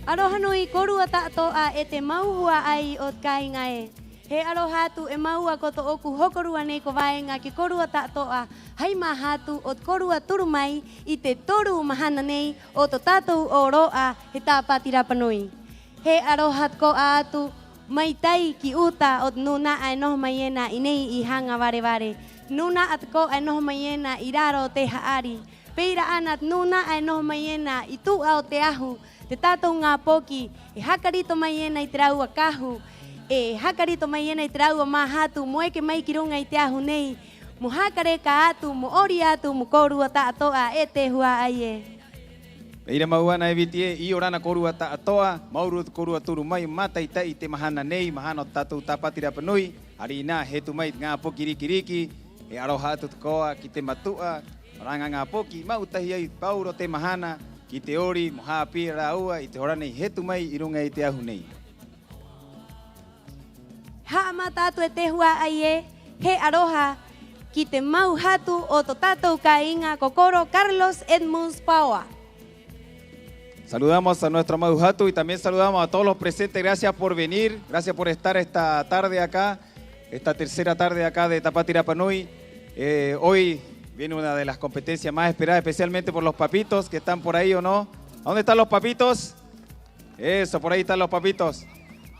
Aroha nui korua ta'atoa e te mauhua ai o kainga e. He aroha tu e maua ko to oku hokorua nei ko vaenga ki korua ta'atoa hai mahatu o korua turumai i te toru mahana nei o to tātou o roa he tāpatira panui. He aroha ko atu mai tai ki uta o nuna ai noho maiena i nei i hanga vare. Nuna at ko ai noho maiena i raro te haari. Peira anat nuna ai noho maiena i tu au te ahu. Te tātou ngā poki e hakarito maiena i te raua kahu. E hakarito maiena i te raua mahatu mo eke mai ki runga i te ahu nei. Mo hakare ka atu, mo ori atu, mo korua ta'atoa e te hua ai e. Peira mauana e vitie i orana korua ta'atoa, mauru korua turu mai mataitai i te mahana nei, mahana o tātou tāpatira panui, ari nā hetu mai ngā poki riki, e aroha atu koa ki te matua, ranga ngā poki, mautahi ai pauro te mahana, ki te ori, moha pira ua, i te horanei hetu mai i runga i te ahu nei. Haama tātou e te hua ai e, he aroha ki te mau hatu o to tātou ka inga kokoro Carlos Edmunds Paua. Saludamos a nuestro Maujatu y también saludamos a todos los presentes. Gracias por venir, gracias por estar esta tarde acá, esta tercera tarde acá de Tapatira Panui. Hoy viene una de las competencias más esperadas, especialmente por los papitos que están por ahí o no. ¿Dónde están los papitos? Eso, por ahí están los papitos.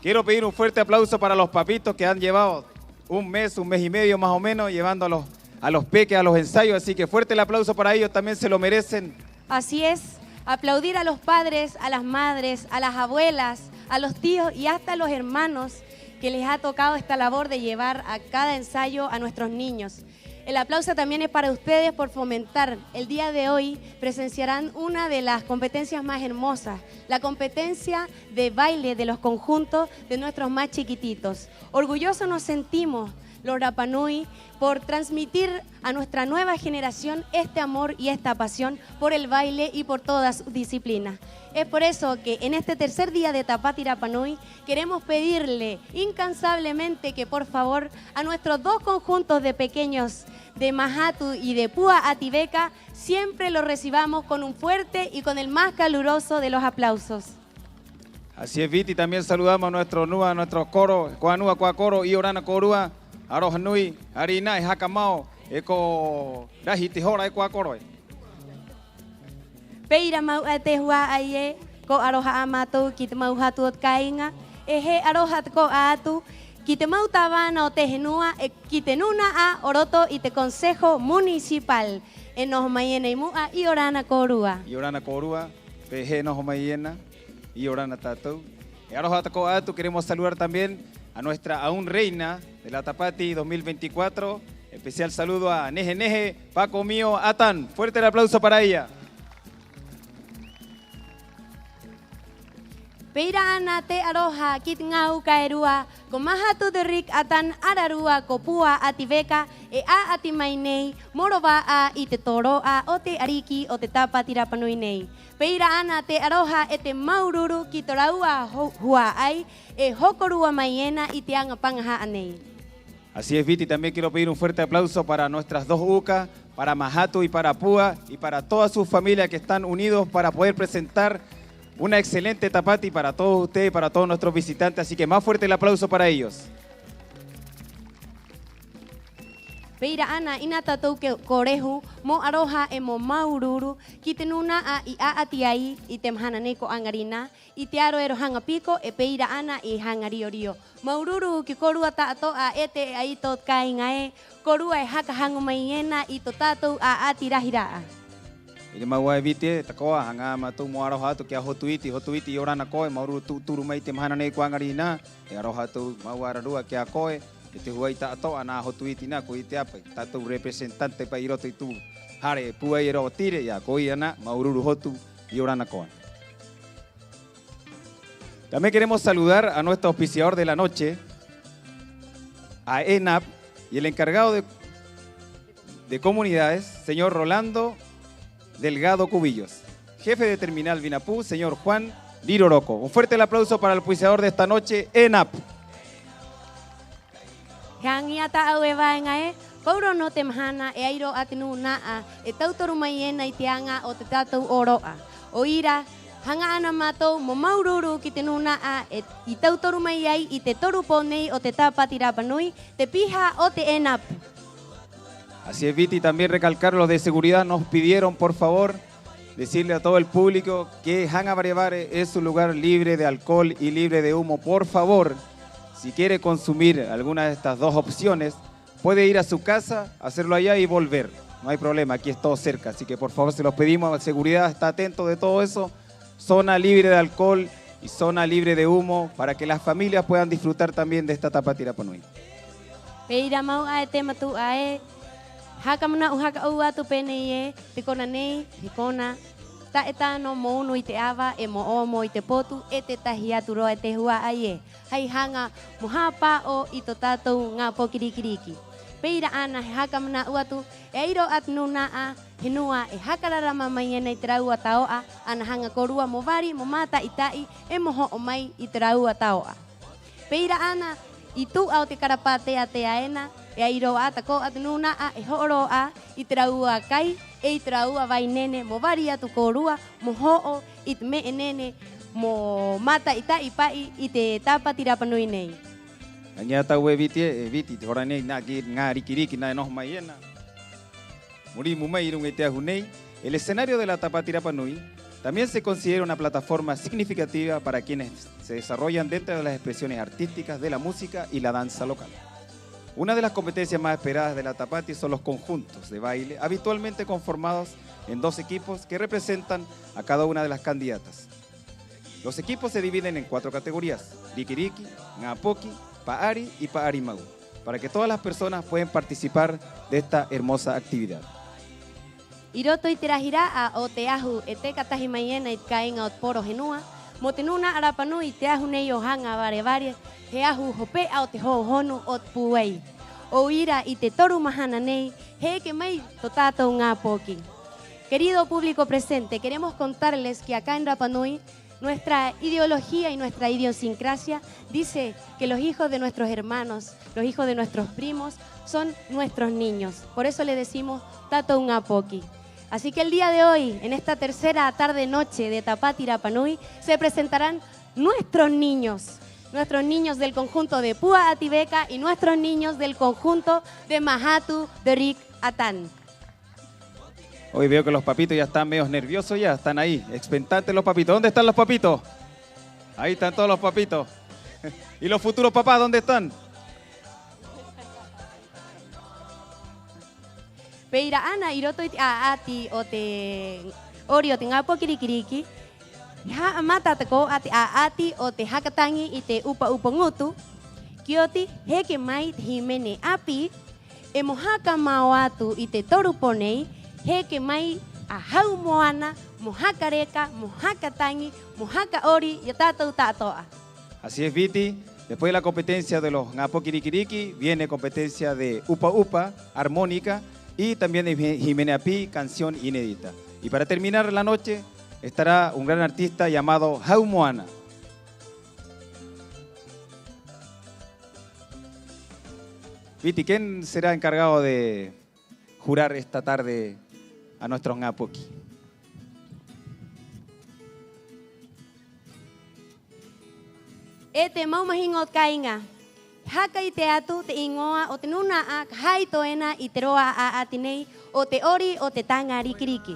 Quiero pedir un fuerte aplauso para los papitos que han llevado un mes y medio más o menos, llevando a los peques a los ensayos. Así que fuerte el aplauso para ellos, también se lo merecen. Así es. Aplaudir a los padres, a las madres, a las abuelas, a los tíos y hasta a los hermanos que les ha tocado esta labor de llevar a cada ensayo a nuestros niños. El aplauso también es para ustedes por fomentar. El día de hoy presenciarán una de las competencias más hermosas, la competencia de baile de los conjuntos de nuestros más chiquititos. Orgullosos nos sentimos, los Rapanui, por transmitir a nuestra nueva generación este amor y esta pasión por el baile y por todas sus disciplinas. Es por eso que en este tercer día de Tapatira Panui queremos pedirle incansablemente que por favor a nuestros dos conjuntos de pequeños de Mahatu y de Púa Ativeca siempre los recibamos con un fuerte y con el más caluroso de los aplausos. Así es, Viti, también saludamos a nuestro Nua, a nuestro coro, Coanua, Coacoro y Orana Corua. Aroha nui, harina e hakamao, eko rahi te hora e Coacoro. Peira mau a te hua ai e, ko aroha amatou ki te mau hatu o te kainga, e he aroha te ko atu, ki te mau tawana o te henua, e ki te nuna a oroto i te Consejo Municipal. E noho maiena i mua i Orana Korua. I Orana Korua, pe he noho maiena, i Orana tatou. E aroha te ko atu, queremos saludar también a nuestra aún reina de la Tapati 2024. Especial saludo a Neje Neje, Paco Mío, Atan. Fuerte el aplauso para ella. Peira ana te aroha kit ngau kaerua, ko mahatu de rik atan ararua ko Pua Ativeca e a ati mai nei, morova a i te toroa o te ariki o te Tapatira Panui nei. Peira ana te aroha e te maururu ki te raua hua ai e hokorua maiena i te anga pangaha anei. Así es, Viti, también quiero pedir un fuerte aplauso para nuestras dos UCA, para Mahatu y para Púa y para todas sus familias que están unidos para poder presentar una excelente Tapati para todos ustedes y para todos nuestros visitantes. Así que más fuerte el aplauso para ellos. Peira ana ina tatou ke korehu mo aroha e mo maururu ki te nuna a i a ati ai i te mahana nei ko angarina i te aro ero hanga piko e peira ana i hanga rio. Maururu ki korua ta'atoa e te ai tot kainga e korua e haka hangu maiena i to tatou a ati rahiraa. Ele maua e vite, takoa, hanga matou mo aroha atu ki a hotuiti i orana koe, maururu turu mai te mahana nei ko angarina, e aroha atu maua ararua ki a koe, e te huai ta'atoa nā hotuiti nā ko i te apai, tatou representante pa i roto i tū hare Pua i roa tire, ia ko i ana, maururu hotu i orana koe. También queremos saludar a nuestro auspiciador de la noche, a ENAP, y el encargado de comunidades, señor Rolando Delgado Cubillos. Jefe de Terminal Vinapú, señor Juan Liroroco. Un fuerte el aplauso para el auspiciador de esta noche, ENAP. Hangia ta'au e vaenga e, kauro no te mahana e airo atinu naa e tautoru mai ena i te anga o te tātou oroa. O ira, hanga ana matou mo maururu ki te nuna a i tautoru mai ai i te toru ponei o te Tapati Rapanui, te piha o te enapu. Así es, Viti, también recalcar, los de seguridad nos pidieron, por favor, decirle a todo el público que Hanga Barebare es un lugar libre de alcohol y libre de humo. Por favor, si quiere consumir alguna de estas dos opciones, puede ir a su casa, hacerlo allá y volver. No hay problema, aquí es todo cerca, así que por favor se los pedimos, la seguridad está atento de todo eso. Zona libre de alcohol y zona libre de humo para que las familias puedan disfrutar también de esta Tapati Rapanui. Peira mau ae te matu ae, haka mana uhaka ua tu pene ie, te kona nei, te kona, ta eta no mounu i te awa, e mo omo i te potu, e te tahi atu roa e te hua aie. Hei hanga mohapa o i to tātou ngā pokirikiriki. Peira ana he haka mana uatu, e airo at nuna a, he nua e hakararama mai ena i te raua taoa, ana hanga korua mo vari, mo mata i tai, e moho o mai i te raua taoa. Peira ana, i tu au te karapatea te aena, e airo ata ko at nuna a, e hooro a, i te raua kai, e i te raua vai nene, mo vari atu korua, mo hoo, i te me nene, mo mata i tai pai, i te Tapati Rapanui nei. Anyata ue Viti, te hora nei, ngā rikiriki, nā enoh mai ena. Murimu mai irung e te ahu nei. El escenario de la Tapati Rapanui también se considera una plataforma significativa para quienes se desarrollan dentro de las expresiones artísticas de la música y la danza local. Una de las competencias más esperadas de la Tapati son los conjuntos de baile, habitualmente conformados en 2 equipos que representan a cada una de las candidatas. Los equipos se dividen en 4 categorías: Rikiriki, Ngapoki, Paari y Paari Mau, para que todas las personas puedan participar de esta hermosa actividad. Iroto i te rahira a o te ahu e te katahi mai ena i te kainga o te poro henua, mo te nuna a Rapanui te ahu nei o Hanga Barebare, he ahu hope au te hohonu o te puei. O ira i te toru mahana nei, he ke mai to tātou ngā poki. Querido público presente, queremos contarles que acá en Rapanui, nuestra ideología y nuestra idiosincrasia dice que los hijos de nuestros hermanos, los hijos de nuestros primos, son nuestros niños. Por eso le decimos Tato Ungapoki. Así que el día de hoy, en esta tercera tarde-noche de Tapati Rapanui, se presentarán nuestros niños del conjunto de Pua Atibeca y nuestros niños del conjunto de Mahatu de Rik Atan. Hoy veo que los papitos ya están medio nerviosos, ya están ahí, expectantes los papitos. ¿Dónde están los papitos? Ahí están todos los papitos. ¿Y los futuros papás dónde están? Peira ana iroto a ati o te ori o te ngā pokirikiriki. Ha mata te ko ati a ati o te hakatangi i te upa ngutu. Kioti heke mai himene api e mohaka mau atu i te toru ponei. Heke mai a hau moana, mohaka reka, mohaka tangi, mohaka ori y tātou tātoa. Así es, Viti. Después de la competencia de los Ngapokirikiriki, viene competencia de Upa Upa, armónica, y también de Jimene Api, canción inédita. Y para terminar la noche, estará un gran artista llamado Hau Moana. Viti, ¿quién será encargado de jurar esta tarde a nuestros Ngapoki? E te maumahingot kainga. Haka i te atu te ingoa o te nuna a hai toena i te roa a atinei o te ori o te tanga rikiriki.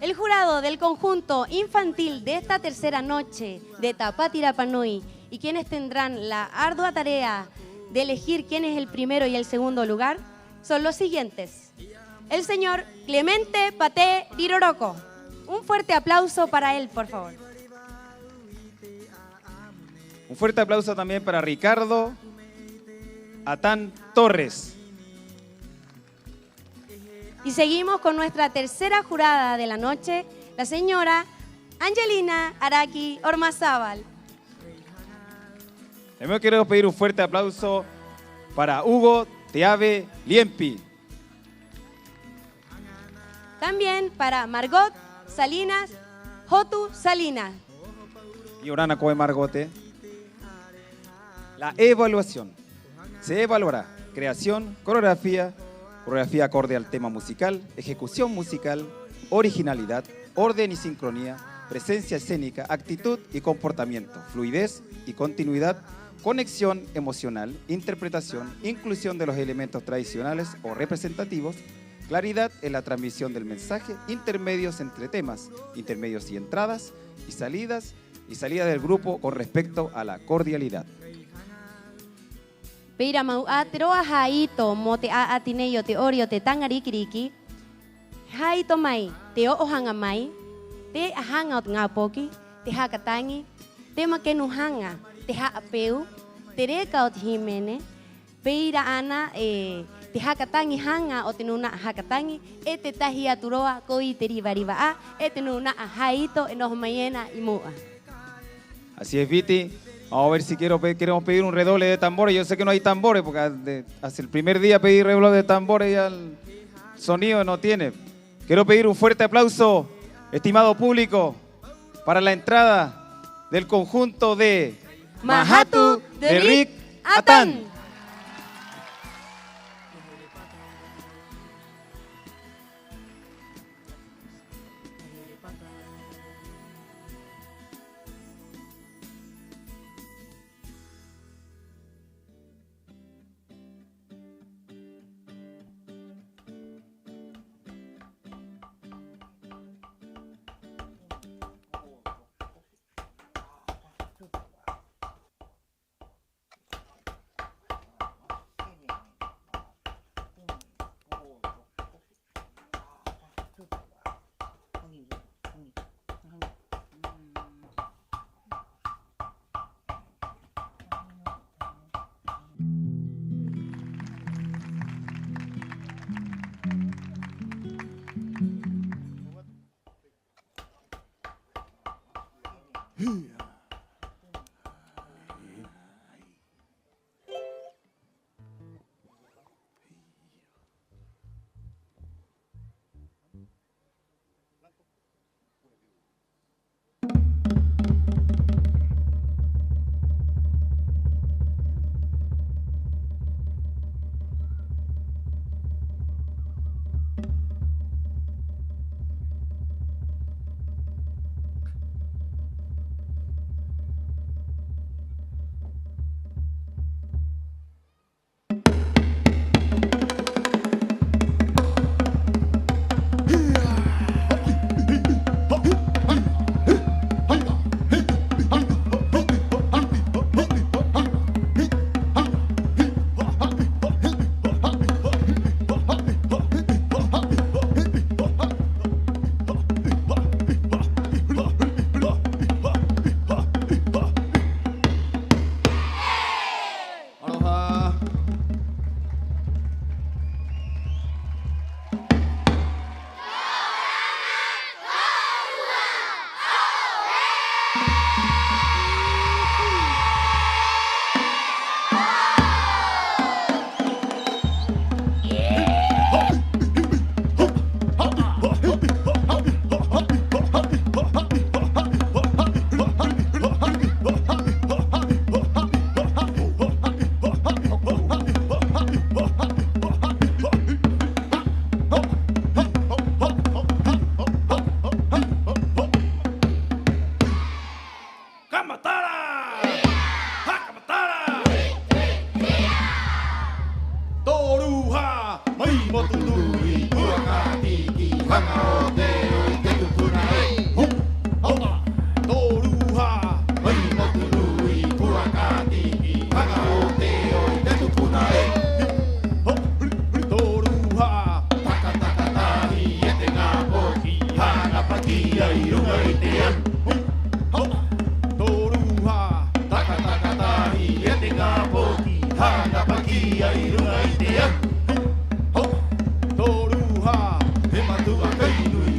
El jurado del conjunto infantil de esta tercera noche de Tapati Rapanui y quienes tendrán la ardua tarea de elegir quién es el primero y el segundo lugar son los siguientes. El señor Clemente Paté Riroroko. Un fuerte aplauso para él, por favor. Un fuerte aplauso también para Ricardo Atán Torres. Y seguimos con nuestra tercera jurada de la noche, la señora Angelina Araki Ormazábal. También quiero pedir un fuerte aplauso para Hugo Teave Liempi. También para Margot Salinas Jotu Salinas. Y Orana Coe Margote. La evaluación. Se evaluará creación, coreografía acorde al tema musical, ejecución musical, originalidad, orden y sincronía, presencia escénica, actitud y comportamiento, fluidez y continuidad, conexión emocional, interpretación, inclusión de los elementos tradicionales o representativos, claridad en la transmisión del mensaje, intermedios entre temas, intermedios y entradas y salida del grupo con respecto a la cordialidad. Pira mau atro haito mo te atineyo te orio te tangarikiriki. Haito mai te ohanga mai te hanga ngapoki te hakatangi te makenu hanga te haapeu te reka o te himene peira ana te hakatangi hanga o te nuna hakatangi e te tahi aturoa koi te riva a e te nuna haito e noho mayena imua. Así es, Viti. Vamos a ver si queremos pedir un redoble de tambores. Yo sé que no hay tambores porque hace el primer día pedí redoble de tambores y el sonido no tiene. Quiero pedir un fuerte aplauso, estimado público, para la entrada del conjunto de Mahatu de Rick Atan. Toruha, he matua kai nui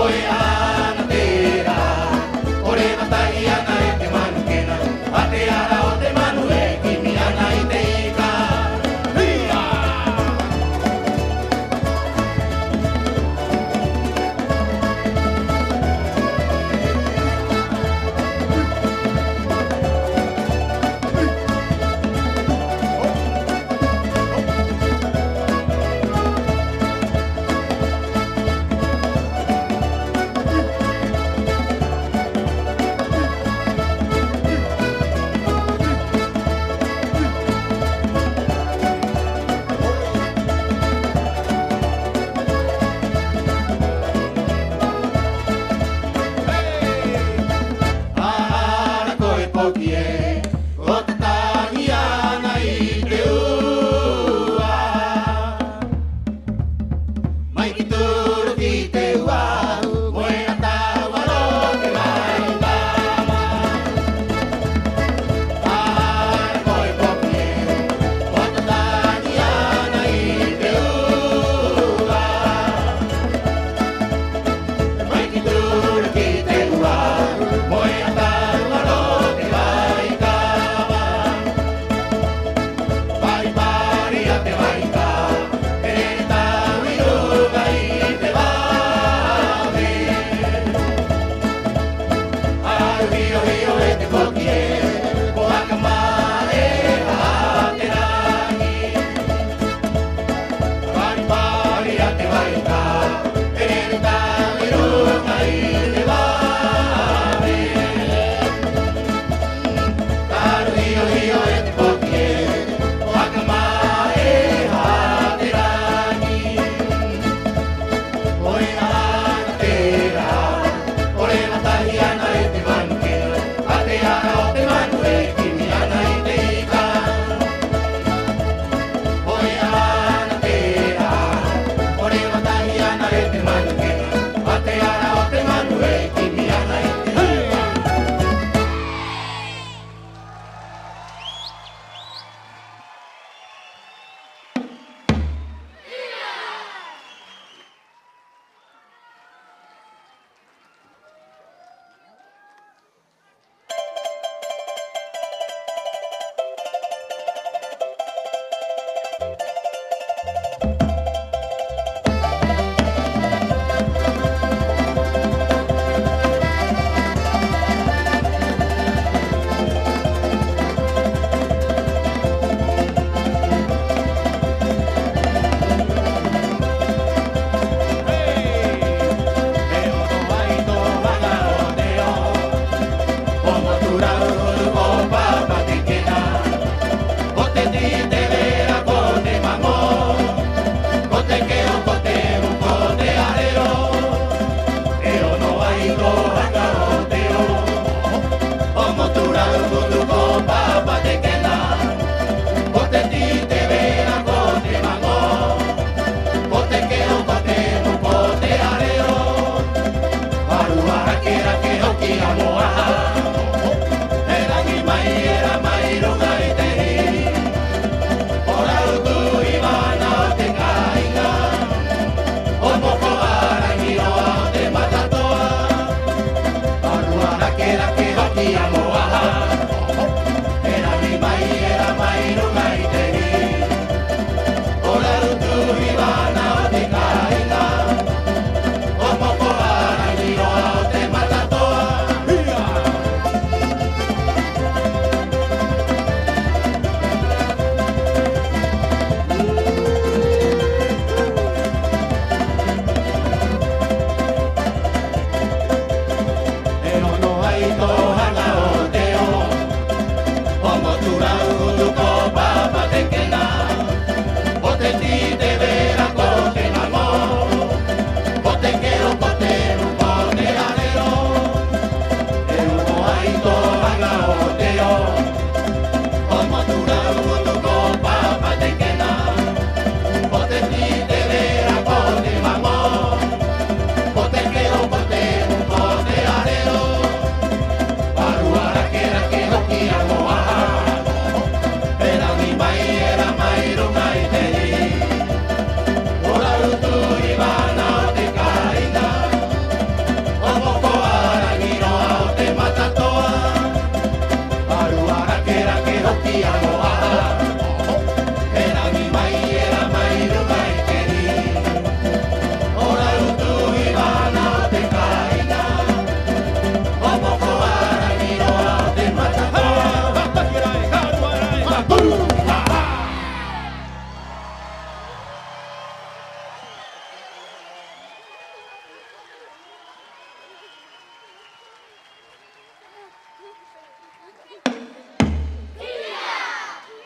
Oe ana tera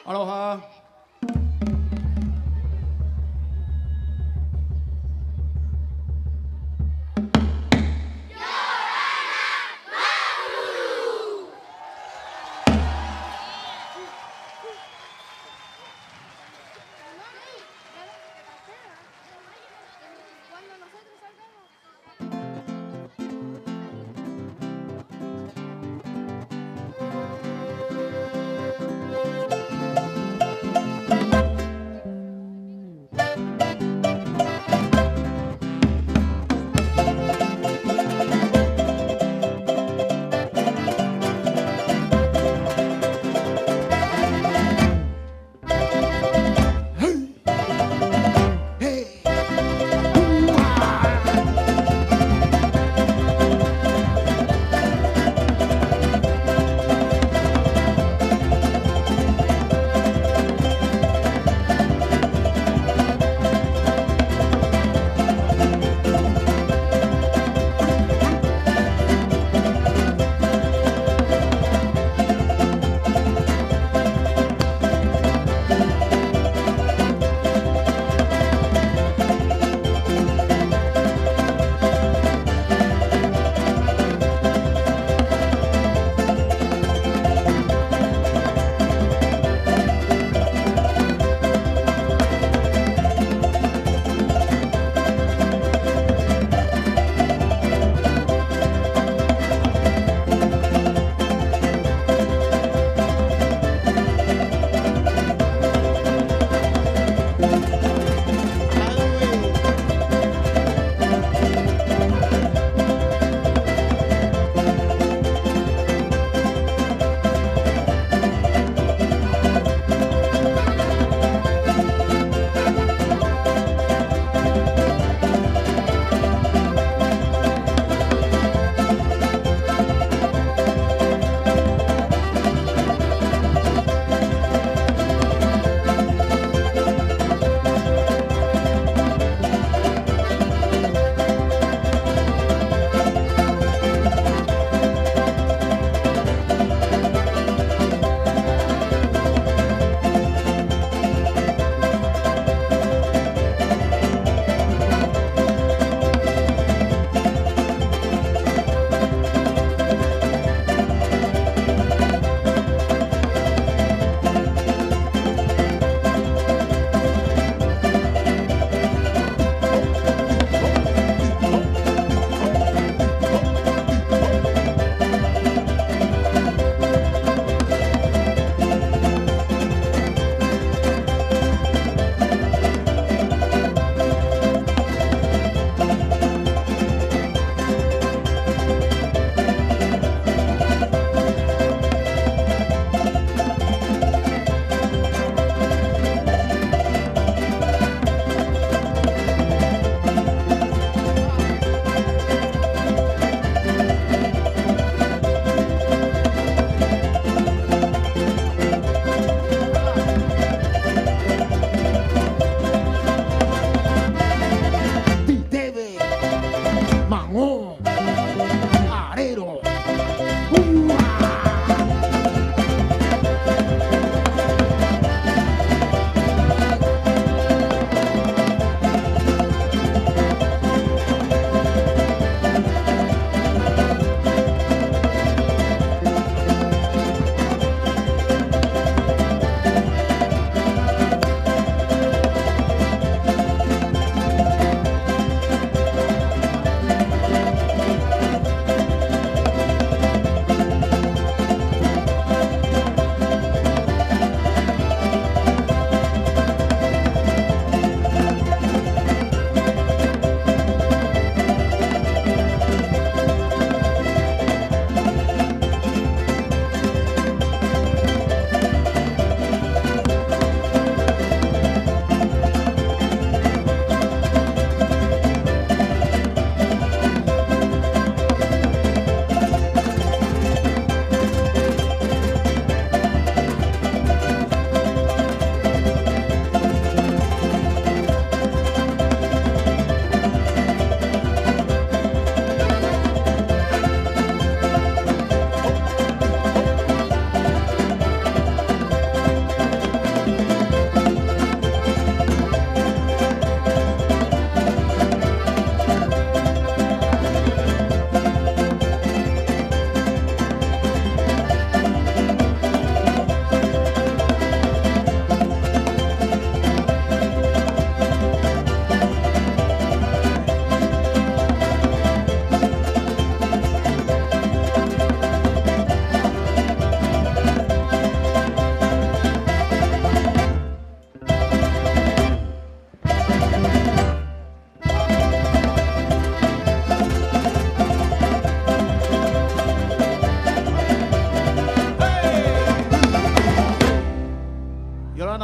Aloha.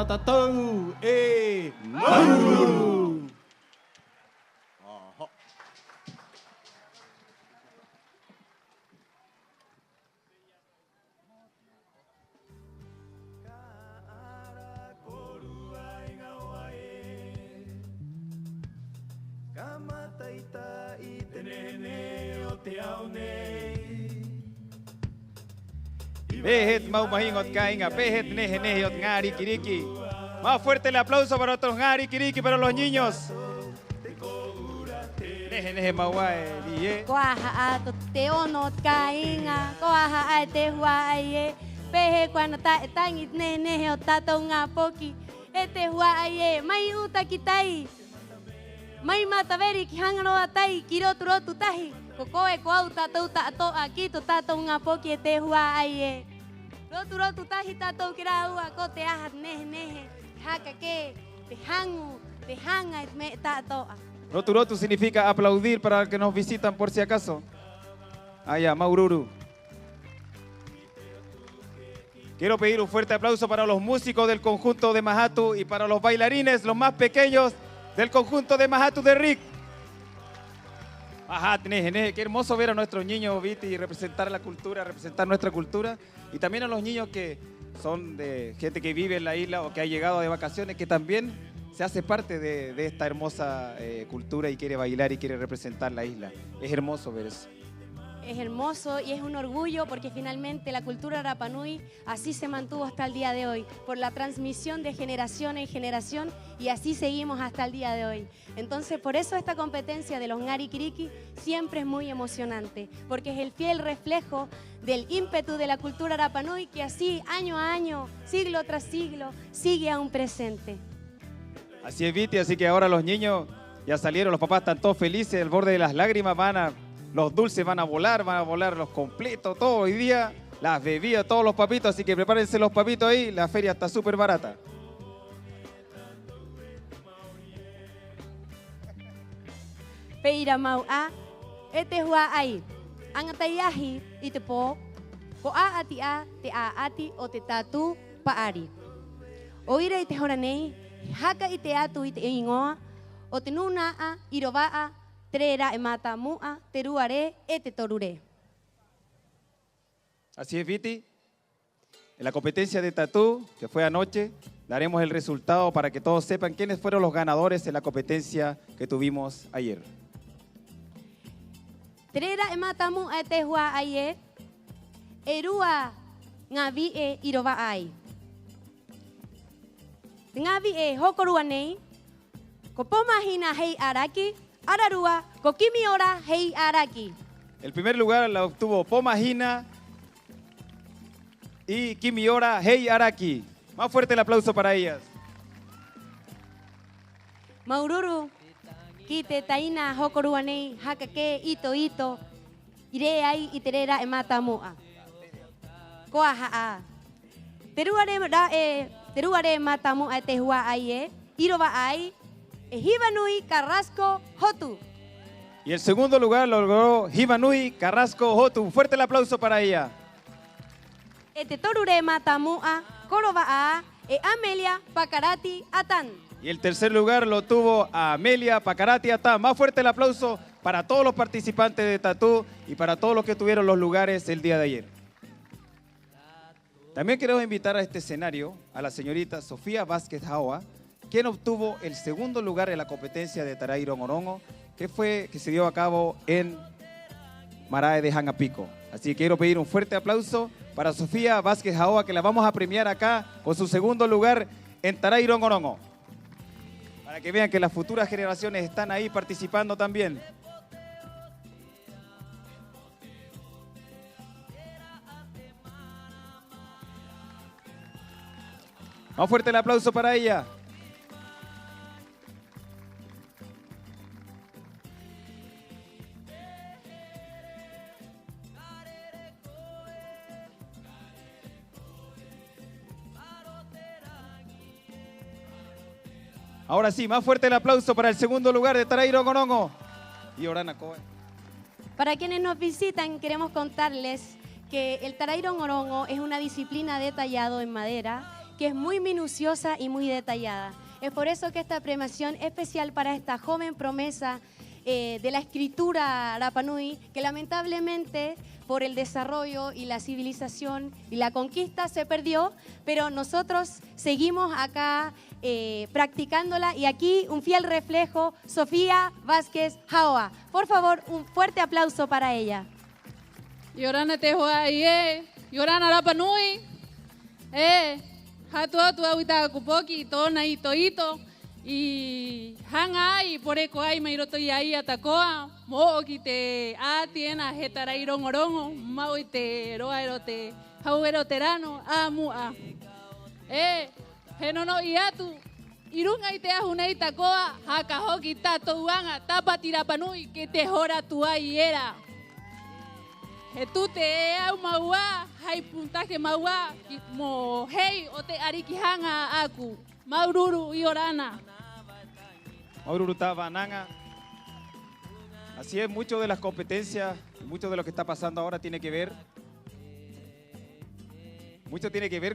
Tatou, Maururu. Pejet mau mahingot kainga, pejet neje neje ngari kiriki. Más fuerte el aplauso para otros ngari kiriki para los niños. Neje neje mauae die. Koaha a teono kainga, koaha a te huaye. Peje cuando tan neje neje otato nga poki. Este huaye, mai uta kitai. Mai mataveri ki hangano atai kiro turo tutahi. Kokoe koauta tauta ato aki to tato nga poki te huaye. Roturo tutahi tato kira ua ko te ahat nehe nehe. Haka ke te hangu, te hanga me tato. Rotu significa aplaudir para los que nos visitan por si acaso. Allá, Maururu. Quiero pedir un fuerte aplauso para los músicos del conjunto de Majatu y para los bailarines, los más pequeños del conjunto de Majatu de Rick. Ajá, qué hermoso ver a nuestros niños, Viti, y representar la cultura, representar nuestra cultura. Y también a los niños que son de gente que vive en la isla o que ha llegado de vacaciones, que también se hace parte de esta hermosa cultura y quiere bailar y quiere representar la isla. Es hermoso ver eso. Es hermoso y es un orgullo porque finalmente la cultura Rapa Nui así se mantuvo hasta el día de hoy, por la transmisión de generación en generación, y así seguimos hasta el día de hoy. Entonces, por eso esta competencia de los Ngari Kiriki siempre es muy emocionante, porque es el fiel reflejo del ímpetu de la cultura Rapa Nui que así, año a año, siglo tras siglo, sigue aún presente. Así es, Viti, así que ahora los niños ya salieron, los papás están todos felices, al borde de las lágrimas, los dulces van a volar los completos, todo hoy día, las bebidas, todos los papitos, así que prepárense los papitos ahí, la feria está súper barata. Peira mau a, este hua ai, angatayahi ite po a ati a, te a ati o te tatu paari. Oira ite horanei, haka ite atu ite ingoa, o te nuna a, irova a, trera emata mua, teruare, ete torure. Así es, Viti. En la competencia de tatú, que fue anoche, daremos el resultado para que todos sepan quiénes fueron los ganadores en la competencia que tuvimos ayer. Trera emata mua ete hua aye, erua ngavi e irova ai. Ngavi e hokorua nei, kopoma hina hei araki, Ararua, Kokimi Ora, Hei Araki. El primer lugar la obtuvo Pomahina y Kimiora Hei Araki. Más fuerte el aplauso para ellas. Maururu, Kite Taina, Hokoruanei, Hakake, Ito Ito, Ireai, Iterera, Emata Mua. Koaha. Teruare Matamu a Tehua Aye, Irova Ai, Hibanui Carrasco Hotu. Y el segundo lugar lo logró Hibanui Carrasco Hotu. Fuerte el aplauso para ella. Torure Matamua, Corova Amelia Pacarati Atan. Y el tercer lugar lo tuvo Amelia Pacarati Atan. Más fuerte el aplauso para todos los participantes de tatú y para todos los que tuvieron los lugares el día de ayer. También queremos invitar a este escenario a la señorita Sofía Vázquez Jaua, quien obtuvo el segundo lugar en la competencia de Tarairo Orongo, que se dio a cabo en Marae de Jangapico. Así que quiero pedir un fuerte aplauso para Sofía Vázquez Jaoa, que la vamos a premiar acá con su segundo lugar en Tarairo Orongo. Para que vean que las futuras generaciones están ahí participando también. Más fuerte el aplauso para ella. Ahora sí, más fuerte el aplauso para el segundo lugar de Tarairo Orongo. Y Orana Coe. Para quienes nos visitan, queremos contarles que el Tarairo Orongo es una disciplina de tallado en madera que es muy minuciosa y muy detallada. Es por eso que esta premiación es especial para esta joven promesa de la escritura Rapa Nui, que lamentablemente por el desarrollo y la civilización y la conquista se perdió, pero nosotros seguimos acá practicándola, y aquí un fiel reflejo, Sofía Vázquez Jaoa. Por favor, un fuerte aplauso para ella. Yorana te huaie, Yorana Rapa Nui, hatu awita kupoki, tona y toito, y hanga y por eco ay mairoto y ahí atacoa, mo te atiena jetara irongorongo, mauite roaerote, haueroterano, amua. Henono iatu, irunga y te ajuna itacoa, hakahoki tato uanga, tapati Rapa Nui, que te jora tu aiera. Tu te maua, hai puntaje maua, mo hey o te arikihanga aku, maururu Yorana. Maururu Tabananga. Así es, mucho de las competencias, mucho de lo que está pasando ahora tiene que ver,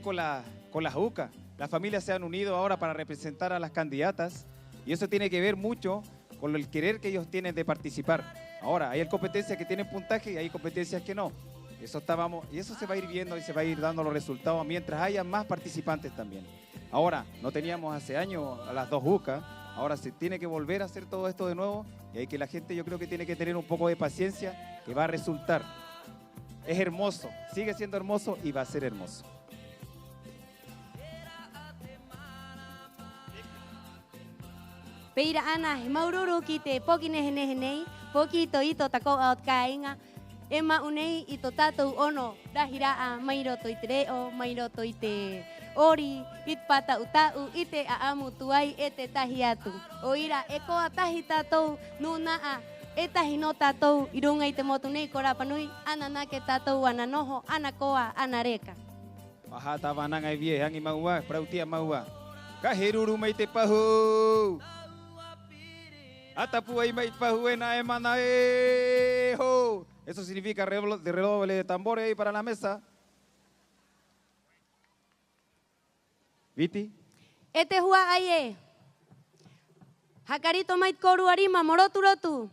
con las UCA. Las familias se han unido ahora para representar a las candidatas, y eso tiene que ver mucho con el querer que ellos tienen de participar. Ahora, hay competencias que tienen puntaje y hay competencias que no. Y eso se va a ir viendo y se va a ir dando los resultados mientras haya más participantes también. Ahora, no teníamos hace años a las 2 UCA, ahora se tiene que volver a hacer todo esto de nuevo, y hay que la gente, yo creo que tiene que tener un poco de paciencia, que va a resultar. Es hermoso, sigue siendo hermoso y va a ser hermoso. Peira ana maururu kite pokinehenei poquito ito tako out kainga ema unei ito tato ono dahira mairoto itreo mairoto ite ori itpata utau ite aamu tuai ete tahiatu oira eko atahi tato nuna eta hino tato irunga ite motunei Rapa Nui anana ke tato ananoho anakoa anareka. Aha tabananga e vie hangi maua prautia maua kaheruru maite pahu Atapuay maipahuena emana ho. Eso significa redoble de tambores ahí para la mesa. ¿Viti? Este hua aye. Hakarito mait koru arima moroturotu.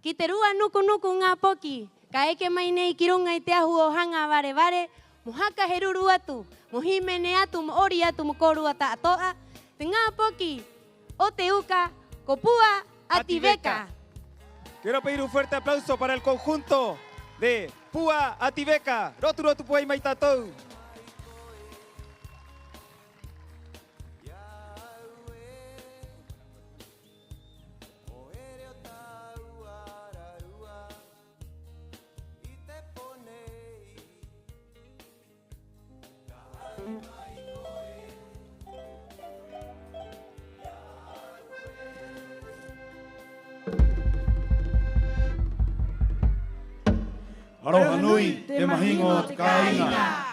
Kiterua nuku nuku ngapoki. Kaeke mainei kirunga iteahu ohanga vare vare. Muhaka heruruatu. Muhimeneatu moriatu mukoru ata atoa. Ngapoki. Oteuka. Copúa Ativeca. Quiero pedir un fuerte aplauso para el conjunto de Púa Ativeca. Roturo Tupuay Maitatou. Aroha nui te mahingo te kainga.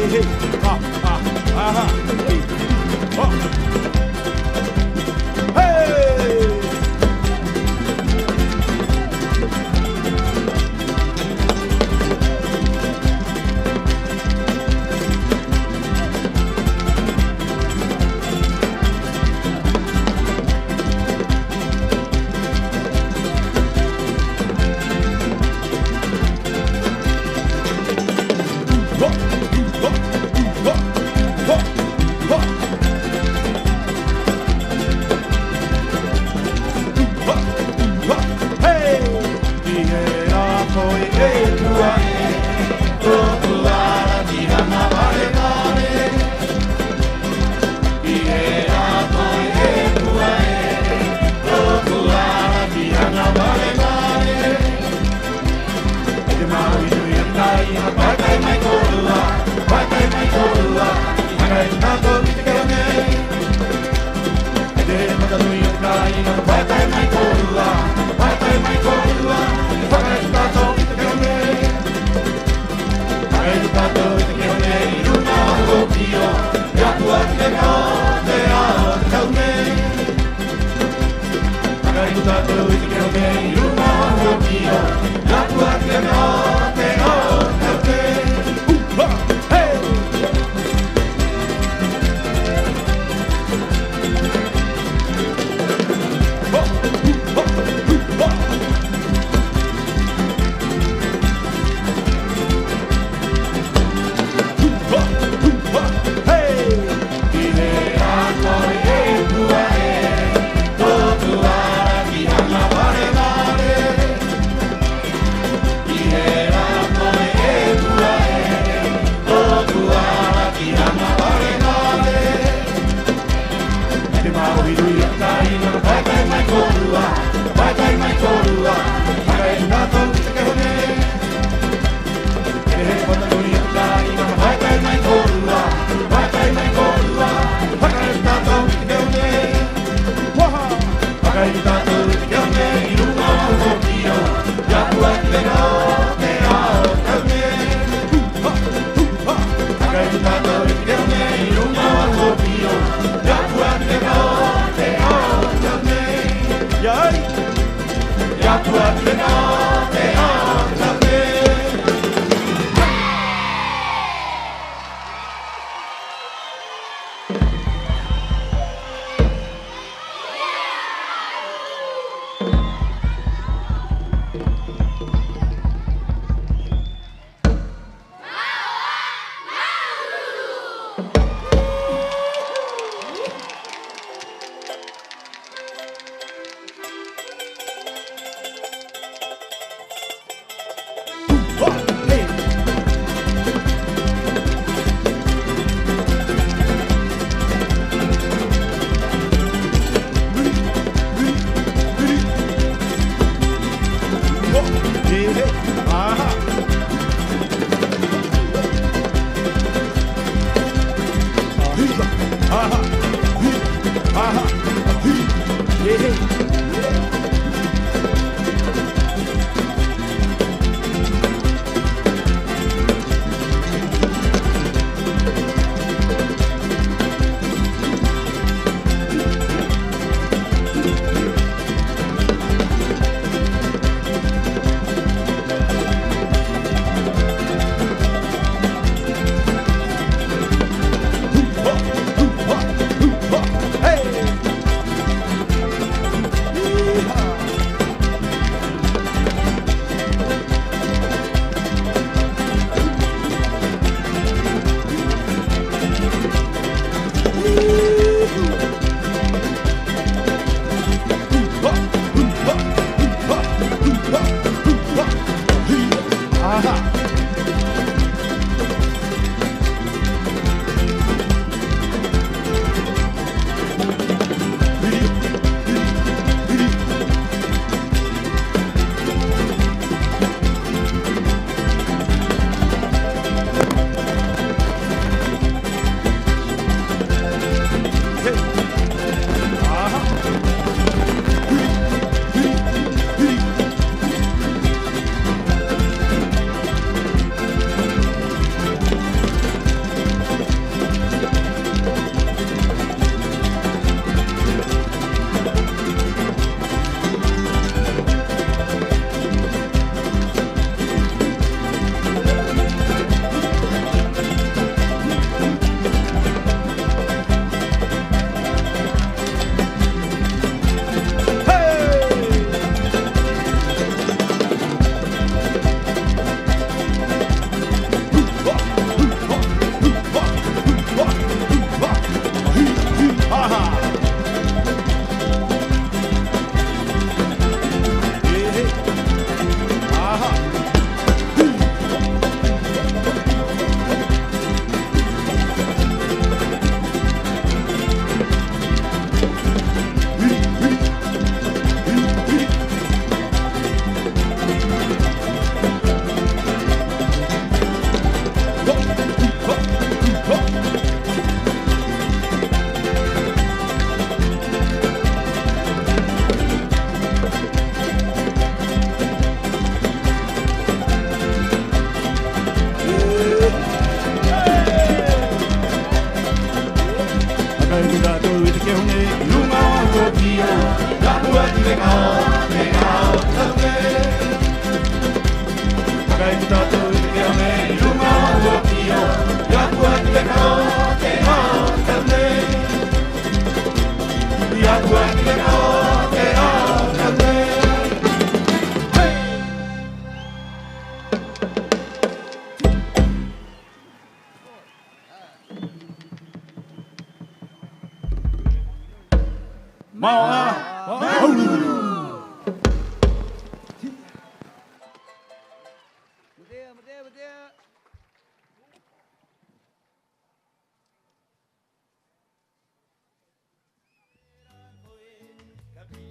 hey. Ah, ah, aha. Hey. Oh. Hey.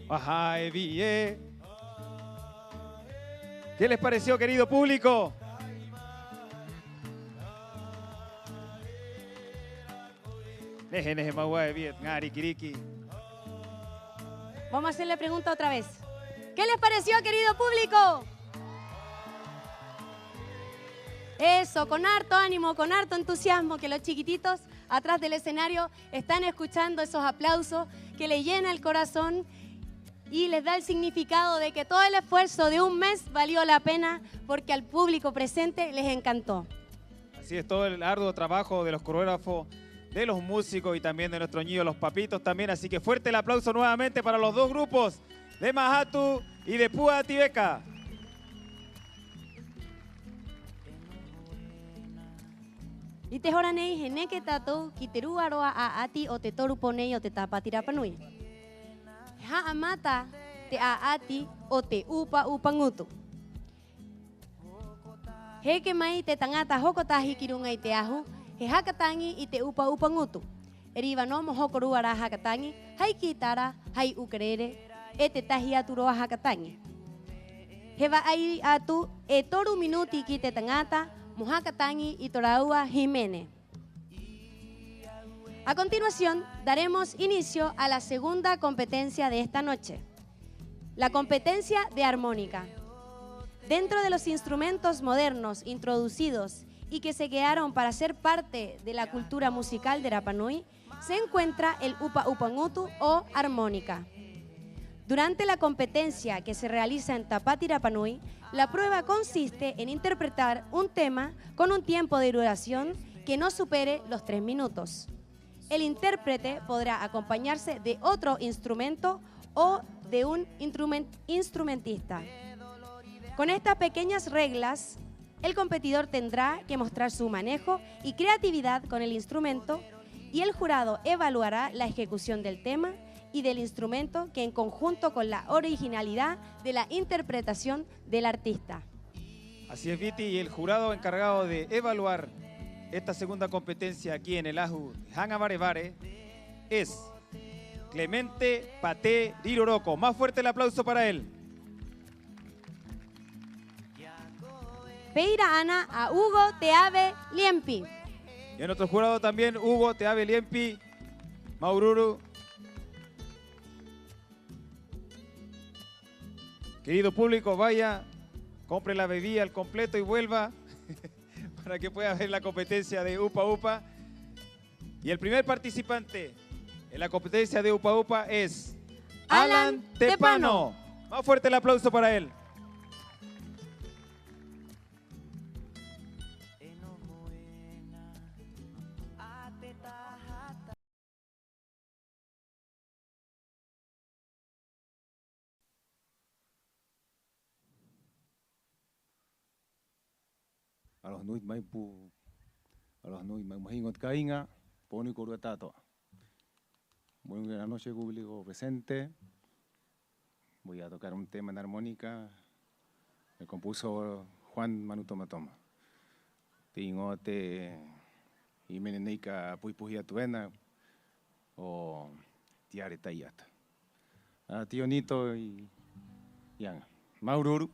Ajá, Evie. ¿Qué les pareció, querido público? Vamos a hacer la pregunta otra vez. ¿Qué les pareció, querido público? Eso, con harto ánimo, con harto entusiasmo, que los chiquititos atrás del escenario están escuchando esos aplausos que les llena el corazón y les da el significado de que todo el esfuerzo de un mes valió la pena porque al público presente les encantó. Así es, todo el arduo trabajo de los coreógrafos, de los músicos y también de nuestros niños, los papitos también. Así que fuerte el aplauso nuevamente para los dos grupos de Mahatu y de Púa Tibeca. Y te horanei geneke tatou kiteru aroa a ati o te toru ponei o te tapatira panui. Ha amata te a ati o te upa upangutu. Heke mai te tangata hokotahi kirungai te ahu, he hakatangi i te upa upangutu. Eriva no mohokoru ara hakatangi, hai kitara, hai ukerere, e te tahi atu roa hakatangi. He va ai atu e toru minuti ki te tangata, Mohakatangi y Toraua Jimene. A continuación, daremos inicio a la segunda competencia de esta noche, la competencia de armónica. Dentro de los instrumentos modernos introducidos y que se quedaron para ser parte de la cultura musical de Rapa Nui, se encuentra el upa upangutu o armónica. Durante la competencia que se realiza en Tapati Rapa Nui, la prueba consiste en interpretar un tema con un tiempo de duración que no supere los 3 minutos. El intérprete podrá acompañarse de otro instrumento o de un instrumentista. Con estas pequeñas reglas, el competidor tendrá que mostrar su manejo y creatividad con el instrumento y el jurado evaluará la ejecución del tema y del instrumento que en conjunto con la originalidad de la interpretación del artista. Así es, Viti, y el jurado encargado de evaluar esta segunda competencia aquí en el Aju Hangabarevare es Clemente Paté Riroroko. Más fuerte el aplauso para él. Peira Ana a Hugo Teave Liempi. Y en otro jurado también Hugo Teave Liempi, Maururu. Querido público, vaya, compre la bebida al completo y vuelva para que pueda ver la competencia de Upa Upa. Y el primer participante en la competencia de Upa Upa es Alan Tepano. Más fuerte el aplauso para él. A los nuit maipu, a los nuit maimahingot cainga, poni corutato. Buenas noches, público presente. Voy a tocar un tema en armónica. Me compuso Juan Manuto Matoma. Tingote y menenica puipuhia tuena o tiare tayata. Tío Nito y Yang. Maururu.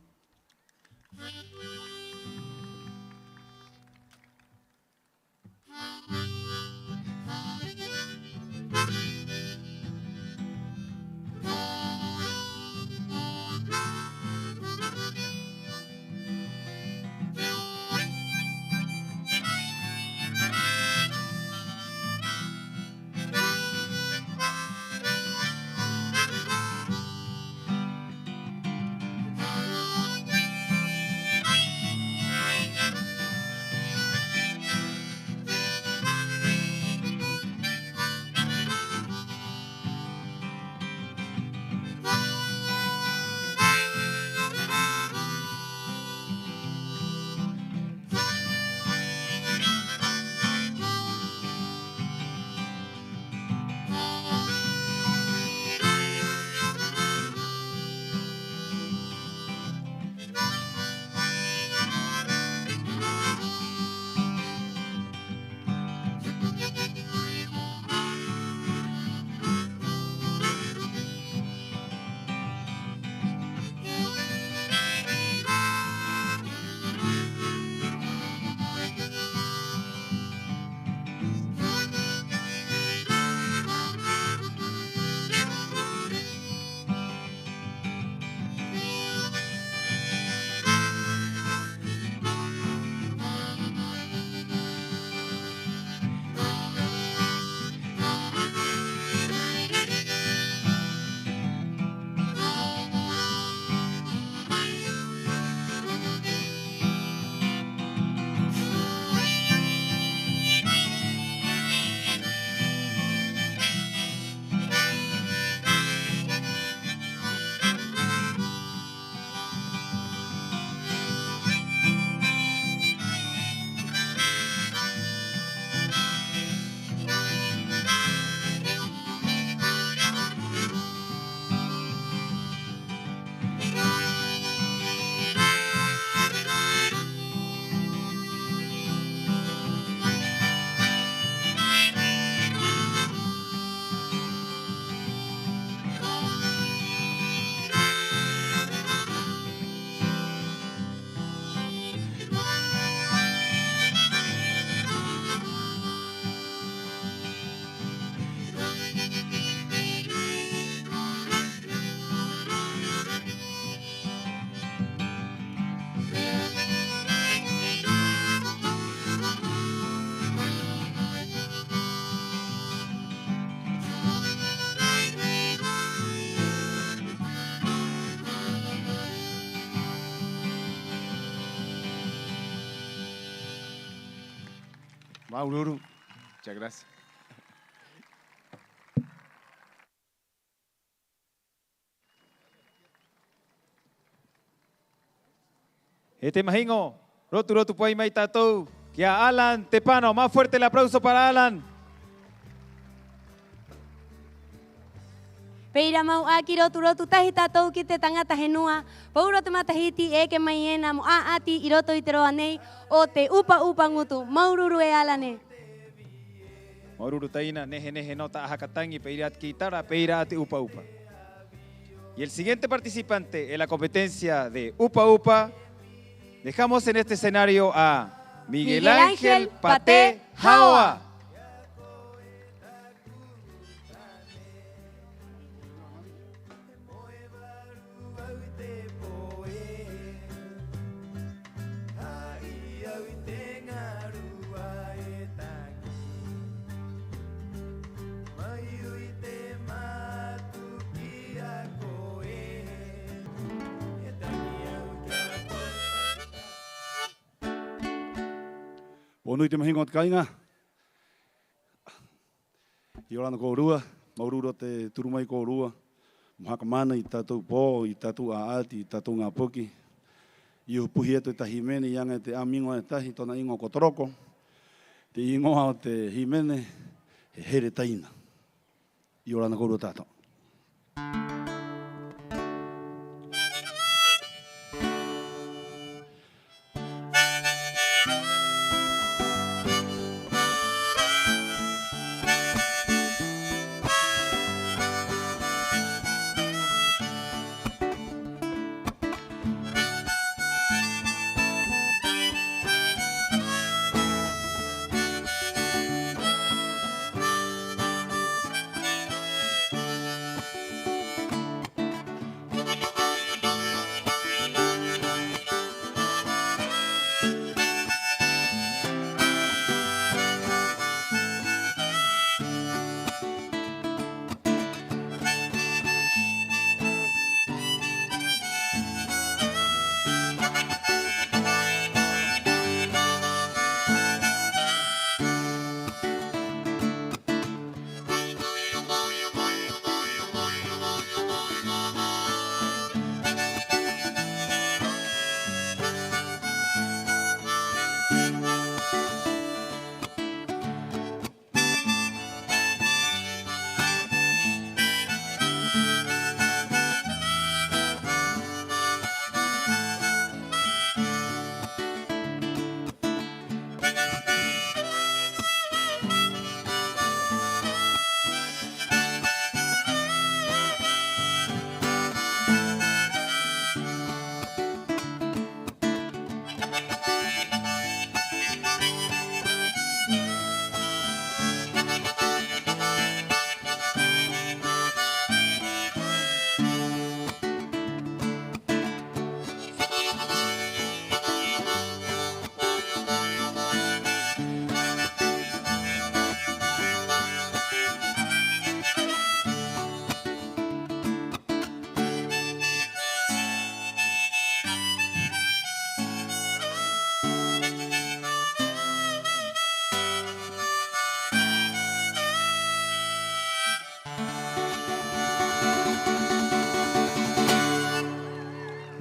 Maururu. Muchas gracias. Mahingo, rotu puay maitatou, que a Alan Tepano, más fuerte el aplauso para Alan. Peira mau aki rotu tahita tau ki te tangata henua. Pauro te matahiti e ke maiena mo ati iroto i te roa nei o te upa ngutu. Maururu e alane. Maururu taina, neje nota ajakatangi, peira at kitara, peira ati upa. Y el siguiente participante en la competencia de upa, dejamos en este escenario a Miguel Ángel Paté Jaoa. Ponui te mahingo te kainga. I orana kōrua, maururu te turumai kōrua. Mhakamana i tātou pō, i tātou aati, i tātou ngā poki. I upuhi eto i ta himene, i anga te amingo e tahi, tona ingo kotoroko. Te ingoha o te himene, he here taina. I orana kōrua tātou.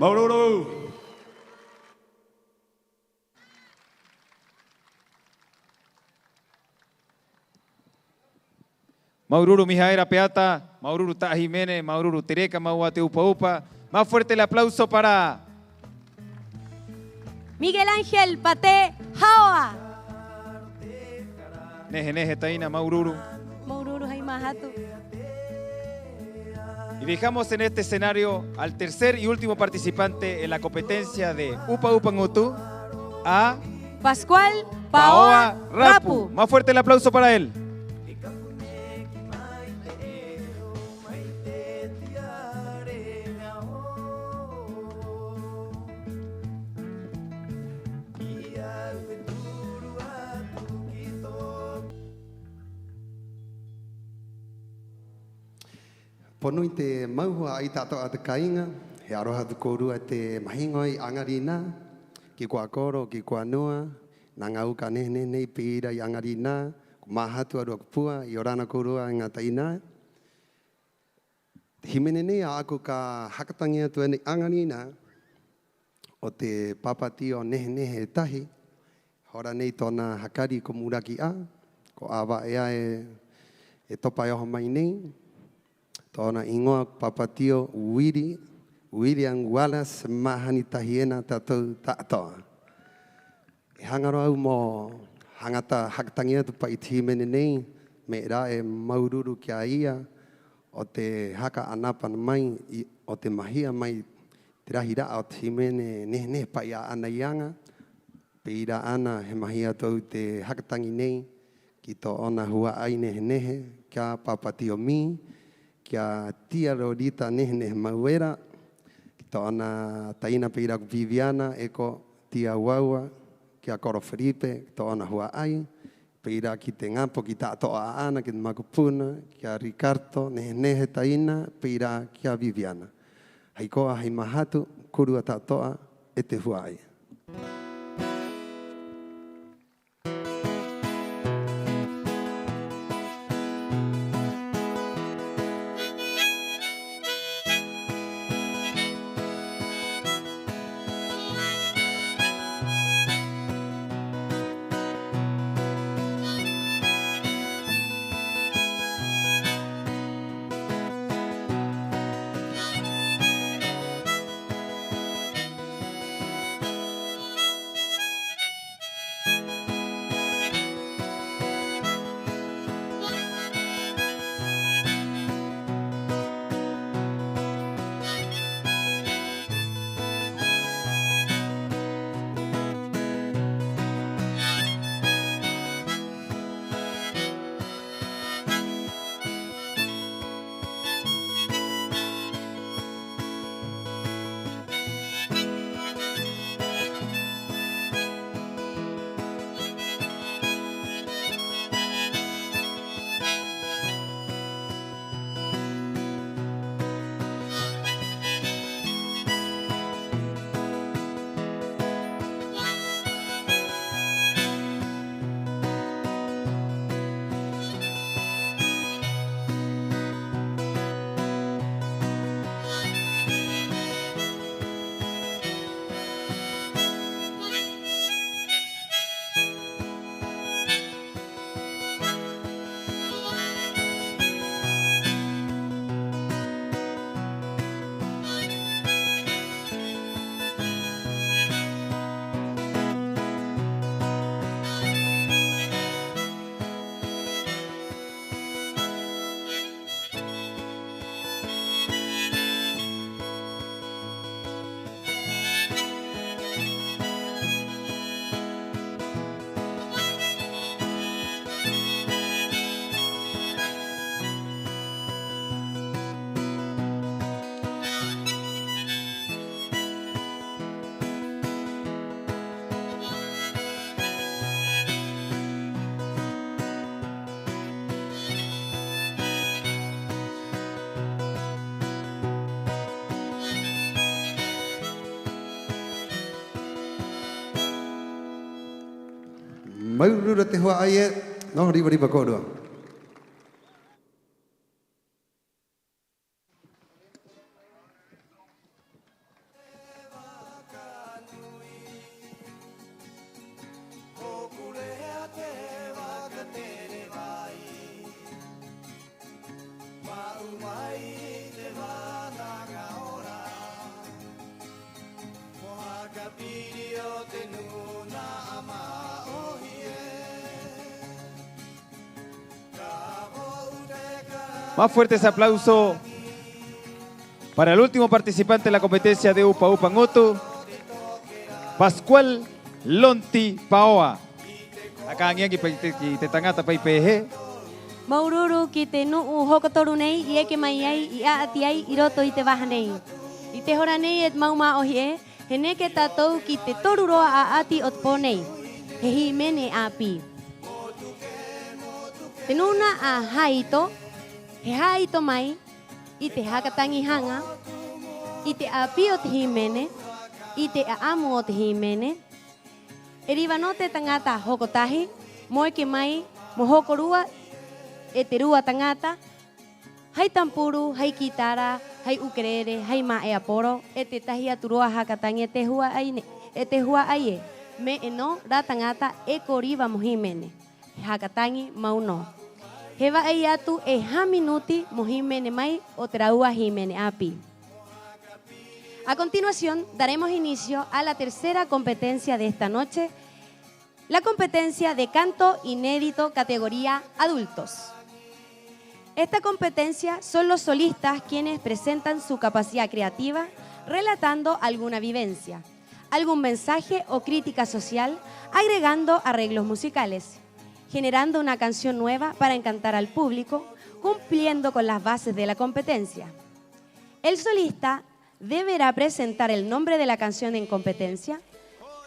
Maururu. Maururu Mijaera Peata, Maururu Ta Jiménez, Maururu Tereca, Mauate Upa. Más fuerte el aplauso para Miguel Ángel Paté Jaoa. Neje Taina, Maururu. Maururu Jaimahatu. Y dejamos en este escenario al tercer y último participante en la competencia de Upa Ngutu, a Pascual Paoa Paoa Rapu. Más fuerte el aplauso para él. Ponui te mauhua ai tātou a te kainga, he aroha te kōrua te mahingo i angarina, ki kua koro, ki kua noa, Nā ngau ka nei pira i angarina, ko mahatu arua kupua, i orana korua ngā taina. Himene nei a aku ka hakatangi atu ane angarina, o te papatio nehe tahi, hora nei tōna hakari ko muraki a, ko awa ea e topa e oho mai nei, tōna ingoa papatio William Wallace mahani tahi ena tātou tātoa. E hangaro au mō hangata hakatangi atu pa i tīmene nei, me rā e maururu kia ia, o te haka anapana mai, o te mahia mai, te rahi raa o tīmene nehe pa i a ana ianga, pe ira ana he mahia tau te hakatangi nei, ki tō ona hua ai nehe, kia papatio mi, kia tia rorita nehe mauera, ki tō ona taina pe ira Viviana, eko tia waua, kia Koro Felipe, ki tō ona hua ai, pe ira ki te ngapo ki tātoa a ana, ki te makupuna, kia Ricardo, nehe taina, pe ira kia Viviana. Hei koa hei mahatu, kurua tātoa, e te hua ai. Maurura te hoa ai e, no riba korua. Más fuerte ese aplauso para el último participante de la competencia de Upa Upa Ngoto, Pascual Lonti Paoa. Acá en Yangi te tangata pa IPG. Maururu ki te nuu hokotoru nei, i eke mai ai, i aati ai, i roto i te waha nei. I te hora nei et mauma ohi e, he neke tātou ki te toru roa a ati o te pō nei. He hi mene a pi. Te nuna a haito, he haito mai, i te hakatangi hanga, i te api o te himene, i te aamu o te himene, Eribanote tangata hokotahi, moike mai, mohokorua, eterua tangata, hai tampuru, hai kitara, hai ukelele, hai mae aporo, etetahi aturua hakatangi etehua aie, me eno ra tangata ekoriva mohimene, hakatangi mauno. Heva aiatu minuti mohimene mai o traua himene api. A continuación, daremos inicio a la tercera competencia de esta noche, la competencia de canto inédito categoría adultos. Esta competencia son los solistas quienes presentan su capacidad creativa relatando alguna vivencia, algún mensaje o crítica social, agregando arreglos musicales, generando una canción nueva para encantar al público, cumpliendo con las bases de la competencia. El solista deberá presentar el nombre de la canción en competencia.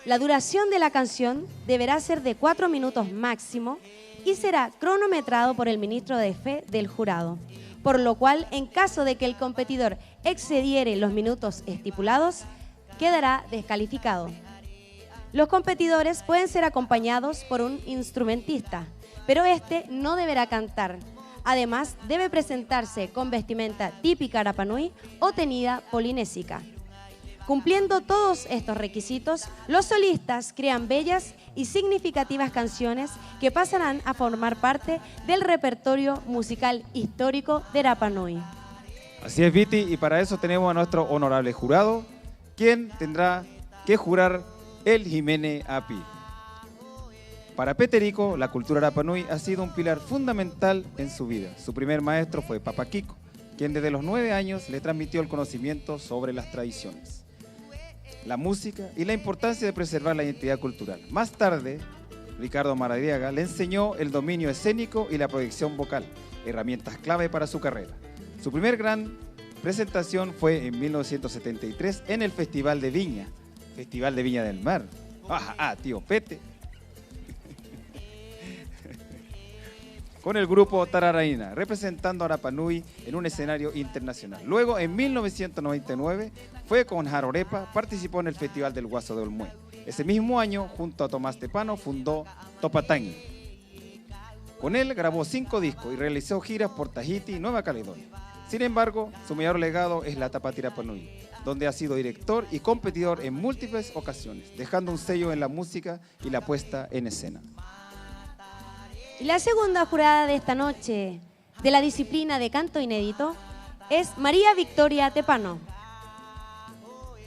La duración de la canción deberá ser de 4 minutos máximo y será cronometrado por el ministro de fe del jurado, por lo cual, en caso de que el competidor excediere los minutos estipulados, quedará descalificado. Los competidores pueden ser acompañados por un instrumentista, pero este no deberá cantar. Además, debe presentarse con vestimenta típica Rapa Nui o tenida polinésica. Cumpliendo todos estos requisitos, los solistas crean bellas y significativas canciones que pasarán a formar parte del repertorio musical histórico de Rapa Nui. Así es, Viti, y para eso tenemos a nuestro honorable jurado, quien tendrá que jurar el Himene Api. Para Peterico, la cultura Rapa Nui ha sido un pilar fundamental en su vida. Su primer maestro fue Papa Kiko, quien desde los 9 años le transmitió el conocimiento sobre las tradiciones, la música y la importancia de preservar la identidad cultural. Más tarde, Ricardo Maradiaga le enseñó el dominio escénico y la proyección vocal, herramientas clave para su carrera. Su primer gran presentación fue en 1973 en el Festival de Viña del Mar. Tío Pete. Con el grupo Tararaina, representando a Rapa Nui en un escenario internacional. Luego, en 1999, fue con Jarorepa, participó en el Festival del Guaso de Olmué. Ese mismo año, junto a Tomás Tepano, fundó Topatangi. Con él grabó 5 discos y realizó giras por Tahiti y Nueva Caledonia. Sin embargo, su mayor legado es la Tapati Rapa Nui, donde ha sido director y competidor en múltiples ocasiones, dejando un sello en la música y la puesta en escena. Y la segunda jurada de esta noche de la disciplina de canto inédito es María Victoria Tepano.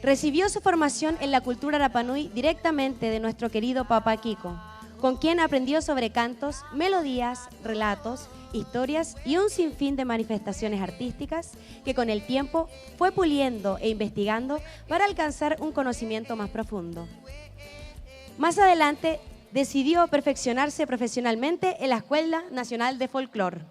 Recibió su formación en la cultura Rapa Nui directamente de nuestro querido Papa Kiko, con quien aprendió sobre cantos, melodías, relatos, historias y un sinfín de manifestaciones artísticas que con el tiempo fue puliendo e investigando para alcanzar un conocimiento más profundo. Más adelante, decidió perfeccionarse profesionalmente en la Escuela Nacional de Folclore,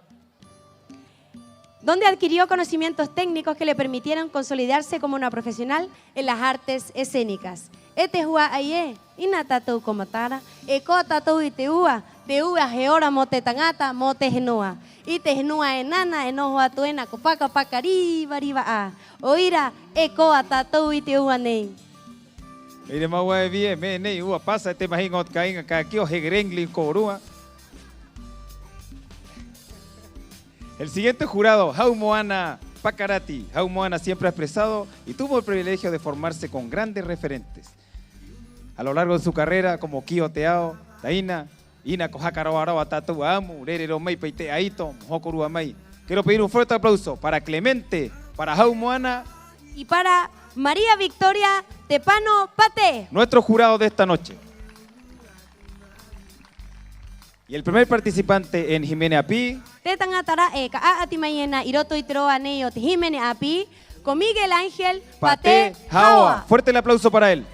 donde adquirió conocimientos técnicos que le permitieron consolidarse como una profesional en las artes escénicas. Etehua aie, inatatou komatara, eko tatou iteua, teua geora mote tangata, mote genua. Ite genua enana, enojo atuena, copaca pacari, bariba a. Oira, eko atatou iteua nei. Mire más guay bien, me nei ua pasa este majín ot caín acá aquí o jegrengli corúa. El siguiente jurado, Jaumoana Pacarati. Jaumoana siempre ha expresado y tuvo el privilegio de formarse con grandes referentes a lo largo de su carrera, como Kio Teao, Taina, Ina Cojacaroaroa Tatu Amu, Rerero Mei Peite Aito, Mojocorua Mei. Quiero pedir un fuerte aplauso para Clemente, para Jaumoana y para María Victoria Tepano Pate, nuestro jurado de esta noche. Y el primer participante en Himene Api, Tetangatara Eka Atimayena Iroto Itroa Neyo Himene Api, con Miguel Ángel Pate Jawa. Fuerte el aplauso para él.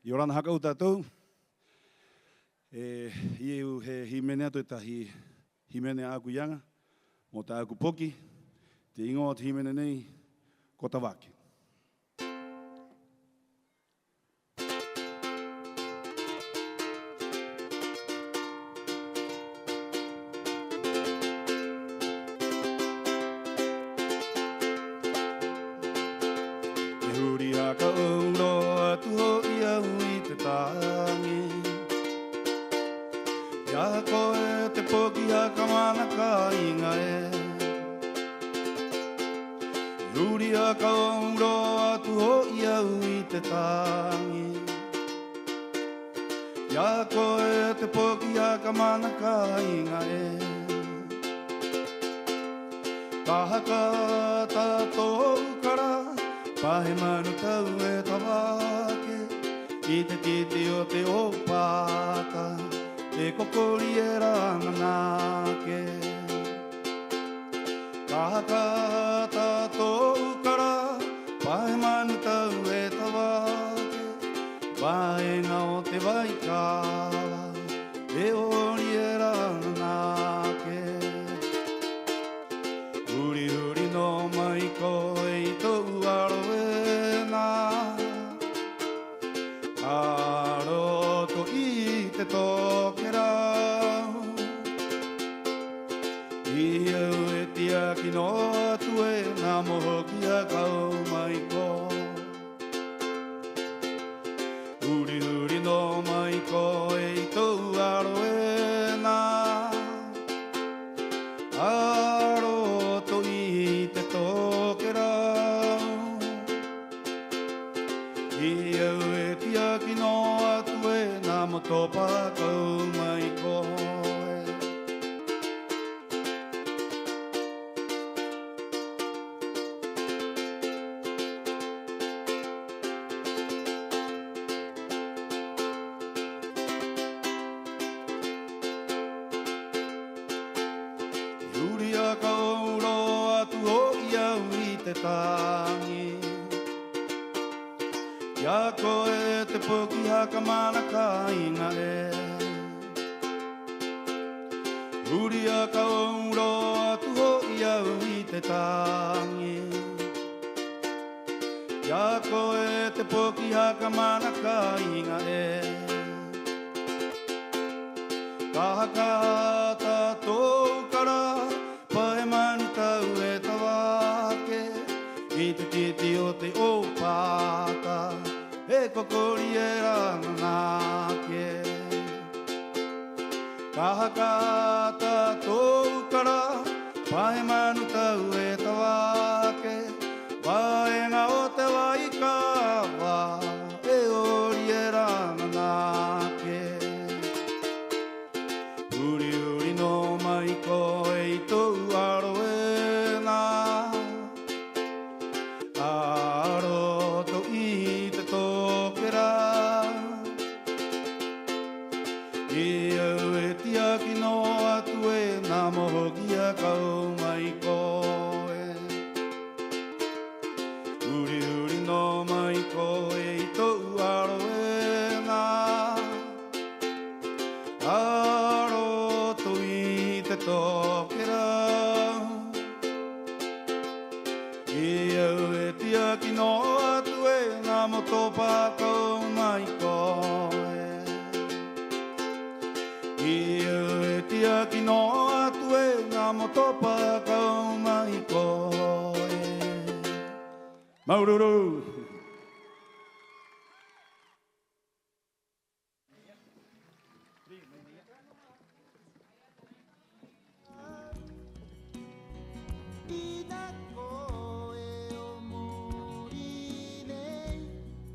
Y ahora nos ha cautado y Himene atu tahi Himene akuyanga mota akupoki te ingot Himene nei kotawaki. a ka uro atu hoi au I te tangi. Ia koe te poki a ka mana ka inga e. Ruri a ka uro atu hoi au I te tangi. Ia koe te poki a ka mana ka inga e. Tahaka tātou kara, pahe manu tau e tawake. I te titi o te opata, e kokori e ranganake. Tahaka tātou kara, pahe manu tau e tawake. Vaenga o te waikawa, e ori e ranganake. Uri uri no mai ko I tau aroena. Aro to I te tokera. I au e tia ki no atu e nā moho ki a kau mai ko. Uri uri no mai ko I tau aroena. Aro to I te tokera. I au e tia ki no atu e nā motopa kau mai koe. Ruri a ka uro atu hoi au I te tangi. Ia koe te poki haka mana ka inga e. Ruri a ka uro atu hoi au I te tangi. Ia koe te poki haka mana ka inga e. Kahaka tātou kara, pae manu tau e tawake. I te titi o te opata, e kokori e ranganake. Kahaka tātou kara, pae manu tau e tawake. Vaenga o te waikawa, e ori e ranganake. Uri uri no mai ko I tau aroena. Aro to I te tokera. I au e tia ki no atu e nā moho ki a kau mai koe. Uri uri no mai ko I tau aroena. Aro to I te tokera. I au e tia ki no atu e nā motopa kau mai koe. I au e tia ki no atu e nā motopa kau mai koe. Maururu!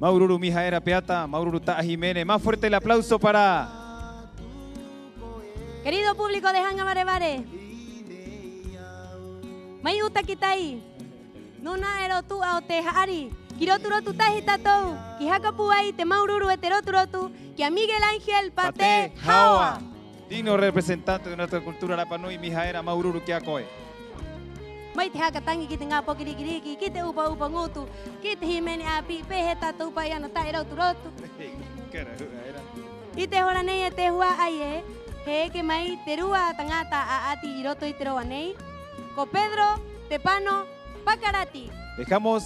Maururu Mijaera Peata, Maururu Ta'a Jiménez. Más fuerte el aplauso para... Querido público de Hanga Barebare, mai uta kitai, nuna erotu ao te haari, kiroturotu tahi tatou, ki hakapuai te maururu eteroturotu, ki a Miguel Ángel Pate Hawa. Digno representante de nuestra cultura Rapa Nui, Mijaera Maururu Kiakoe. Mai te hakatangi ki te ngā pokirikiriki, ki te upa upa ngutu, ki te himeni api, pehe tatou pai ana ta eroturotu. I te hora nei e te hua ai e, he ke mai te rua tangata a ati I roto I te roa nei, ko Pedro Tepano Pacarati. Dejamos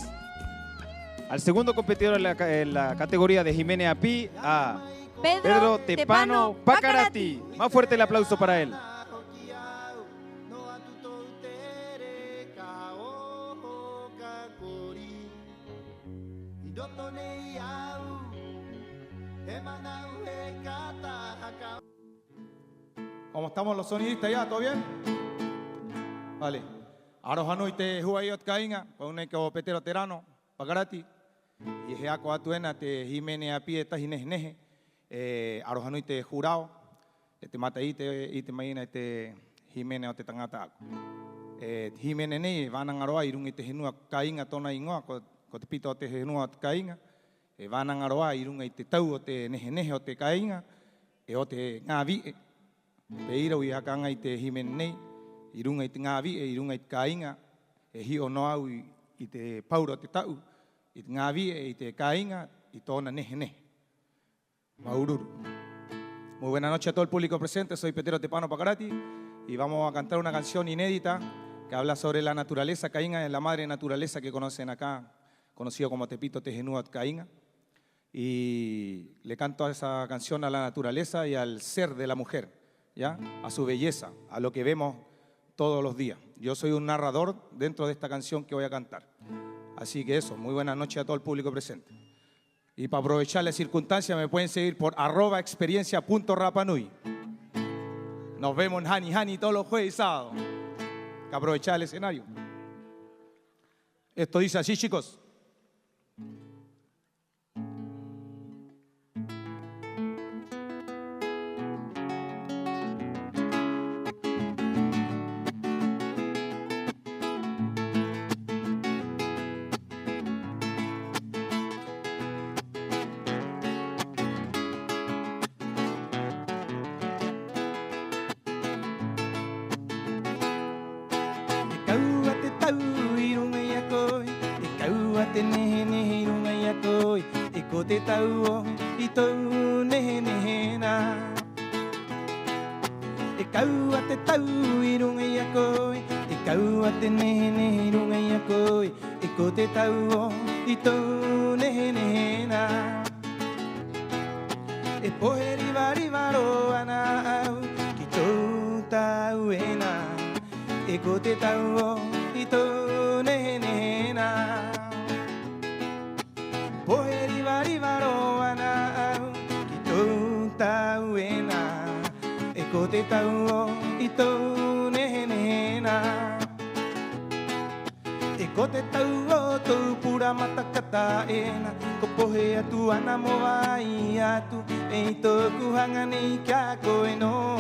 al segundo competidor en la categoría de Jiménez Api, a Pedro Tepano Pacarati. Más fuerte el aplauso para él. Doctor ¿Cómo estamos los sonidistas ya? ¿Todo bien? Vale. Arohanui te huayot kainga, pauneko petero terano, pagarati. Y heako atuena te himene a pie ta hineneje. Arohanui te jurao. Te mata ite maina te himene o te tangata. Himene ne vanang aroa irung ite hinua kainga tona ingoa ko te pito te hinua kainga. Vanang aroa irung ite tau o te nehe o te kainga. O te ngavi. Te ira ui hakanga i te himene nei. Irunga i te ngāwi, irunga i te kāinga, hi o noau i te paura o te tau, i te ngāwi i te kāinga, i tōna nehe. Maururu. Muy buenas noches a todo el público presente, soy Petero Tepano Pacarati y vamos a cantar una canción inédita que habla sobre la naturaleza. Caínga es la madre naturaleza que conocen acá, conocido como Tepito Tejenuat Caínga. Y le canto a esa canción a la naturaleza y al ser de la mujer, ¿ya? A su belleza, a lo que vemos todos los días. Yo soy un narrador dentro de esta canción que voy a cantar. Así que eso, muy buenas noches a todo el público presente. Y para aprovechar la circunstancia me pueden seguir por @experiencia.rapanui. Nos vemos en Hani todos los jueves y sábados. Que aprovechar el escenario. Esto dice así, chicos. Te tau I tau nehe na E kaua te tau I runga I a koe E kaua te nehe runga I a koe E ko te tau I tau nehe na E pohe riva ro ana au Ki tau tau e na E ko te tau I tau nehe na Pohe riva ro ana au Ki tau tau e na E ko te tau I tau nehe na E ko te tau tau pura matakata e na Ko pohe atu ana mo vai atu E I toku hanga nei kia koe no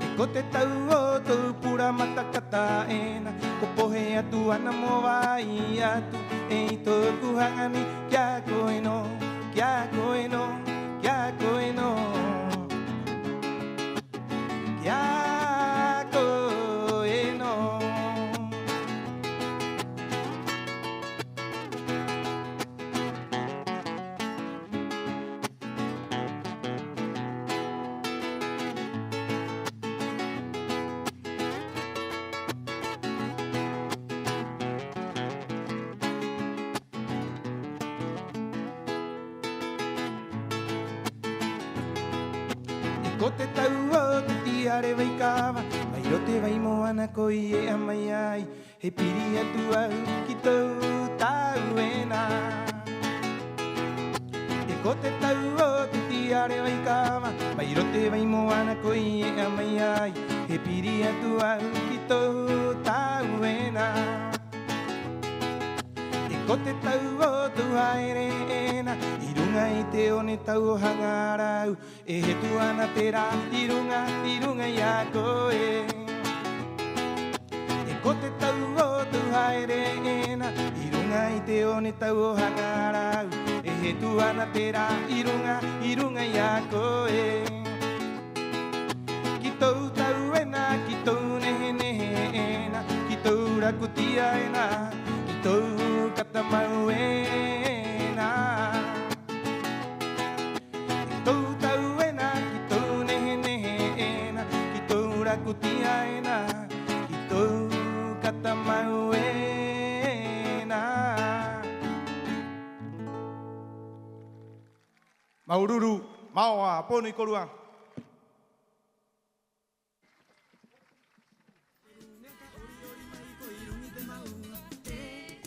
E ko te tau tau pura matakata e na Ko pohe atu ana mo vai atu E toku hanga ni kia koe no, kia koe no, kia koe no, kia koe no. Ko te tau te tiare vai kawa Mai rote vai moana koi e amai ai He piri atu au ki tau tau e na E ko te tau te tiare vai kawa Mai rote vai moana koi e amai ai He piri atu au ki tau tau e na E ko te tau tu haere e na I te one tau hangarau E he tu ana te rā I runga I a koe E ko te tau tu haere e na I runga I te one tau hangarau E he tu ana te rā I runga I a koe Ki tau tau e na Ki tau nehe e na Ki tau rakutia e na Ki tau katamau e na Kutia e na Ki tau katamau e na Maururu, maoa, pono I korua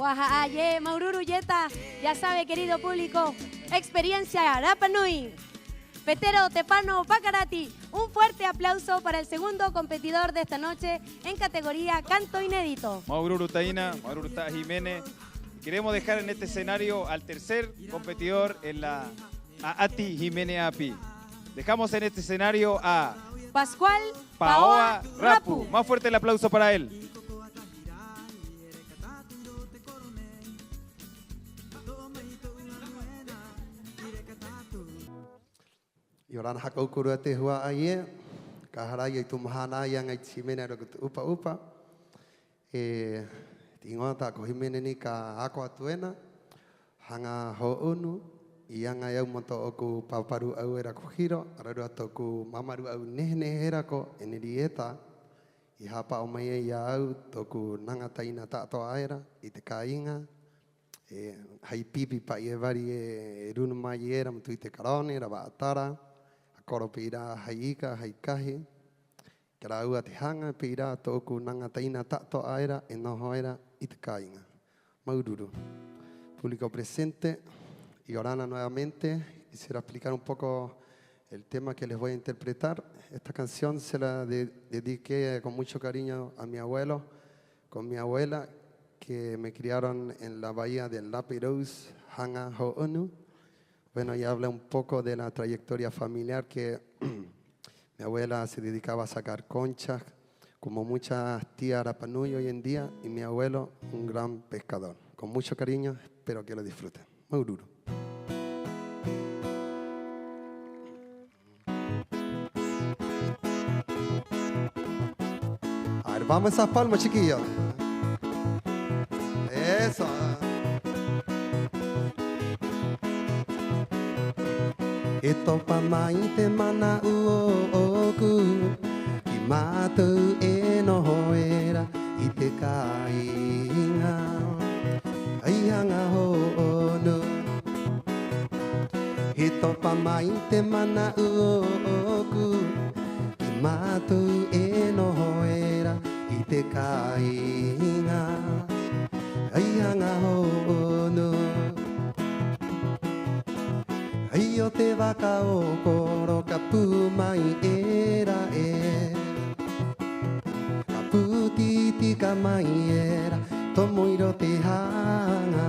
Guaja aye, Maururu Yeta, ya sabe querido público, experiencia Rapa Nui. Petero Tepano Pacarati. Un fuerte aplauso para el segundo competidor de esta noche en categoría canto inédito. Maururu Taina, Maururu Ta Jiménez. Queremos dejar en este escenario al tercer competidor en la Ati Jiménez Api. Dejamos en este escenario a Pascual Paoa Rapu. Más fuerte el aplauso para él. Y ahora nos ocurre este juego ayer, Cajaraya y Tumahana yang ay Jiménez upa upa. Tingo ta ko Jiménez ni ka ako atuena, hanga hoonu, yang ay monto oku paparu au era ko hiro, arado atoku mamaru au nehne era ko enedieta. I hapa o mai ya au toku nanga taina ta to aera I te kainga. Hai pipi pa ie vari e runu mai era mtu I te karone ra ba atara. Koro pira haika haikahi kara ua te hanga pira toku nanga taina tato aera e noho era I te kainga. Maururu. Público presente y Orana nuevamente. Quisiera explicar un poco el tema que les voy a interpretar. Esta canción se la dediqué con mucho cariño a mi abuelo, con mi abuela, que me criaron en la bahía del Lapirous, Hanga Ho'onu. Bueno, y habla un poco de la trayectoria familiar que mi abuela se dedicaba a sacar conchas, como muchas tías Rapanui hoy en día, y mi abuelo un gran pescador. Con mucho cariño, espero que lo disfruten. Maururu. A ver, vamos a esas palmas, chiquillos. Eso. E topa mai te mana uoku Ki mātou e noho era I te kainga Ai hanga ho'onu E topa mai te mana uoku Ki mātou e noho era I te kainga Ai hanga ho'onu Ai o te waka o koro ka pū mai era e Ka pū titi ka mai era Tomoiro te hanga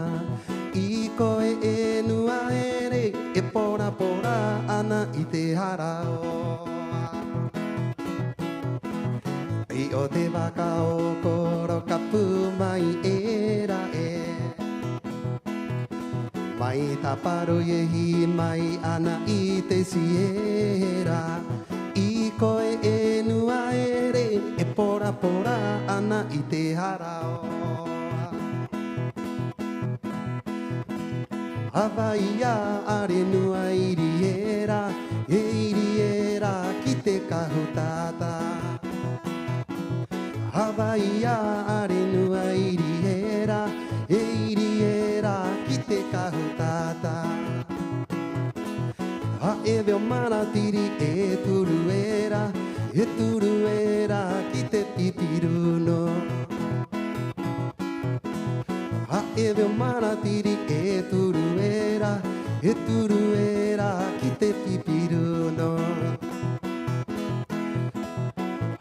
I koe e nua ere E pora pora ana I te harao Ai o te waka o koro ka pū mai era e Mai taparo yehi mai ana I te siera I koe e nua ere E pora pora ana I te harao Hawaia are nua iriera E iriera ki te kahutata Hawaia are nua iriera E iriera ki te kahutata Ha e veo mana tiri e turuera ki te pipiruno Ha e veo mana tiri e turuera ki te pipiruno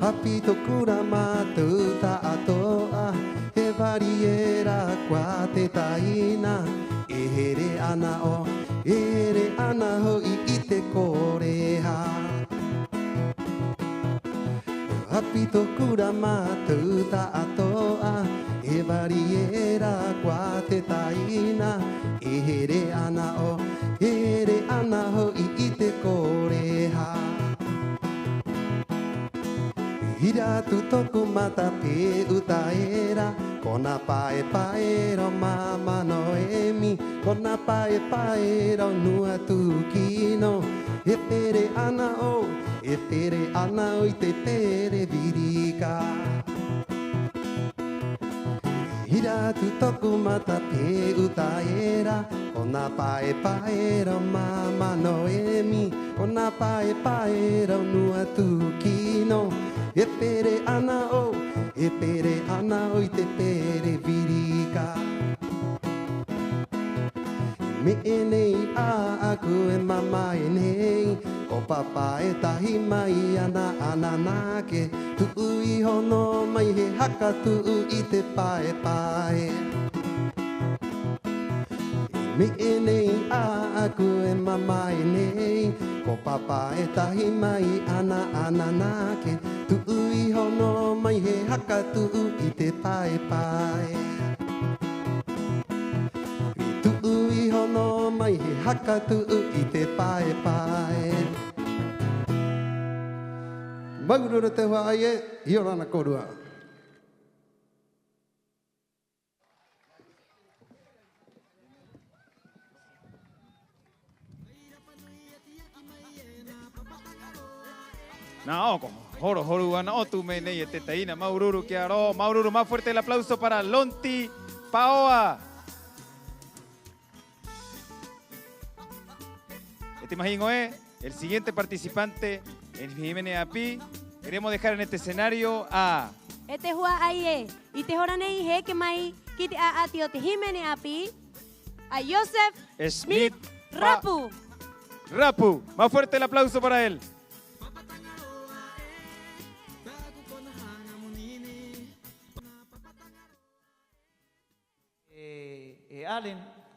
Ha pito kura mātou ta atoa E variera kwa te taina E here ana o E here ana hoi I te koreha Hapito kura mātou ta atoa E variera kwa te taina E here ana o E here ana hoi I te koreha Hira tu toku mata pe utaera Kona pae pae ro mama no emi Kona pae pae ro nua tu kino E pere ana o I te pere virika Hira tu toku mata pe utaera Kona pae pae ro mama no emi Kona pae pae ro nua tu kino E pere ana o I te pere virika Me e nei a aku e mama e nei Ko papa e tahi mai ana anana ke Tu'u I hono mai he haka tu'u I te pae pae Me e nei a aku e mama e nei Ko papa e tahi mai ana anana ke Tu'u I hono mai he haka tu'u I te pae pae Tu'u I hono mai he haka tu'u I te pae pae Maurura te hoa ai e, Iorana Korua. No, joro, joro, no, tú me ne te taina, Maururu, que aro, Maururu, más fuerte el aplauso para Lonti Paoa. Este imagino es el siguiente participante en Jiménez Api. Queremos dejar en este escenario a Este hua aie, y te horanei he que mai kiti a tio te Jiménez Api, a Joseph Smith Rapu. Rapu. Más fuerte el aplauso para él.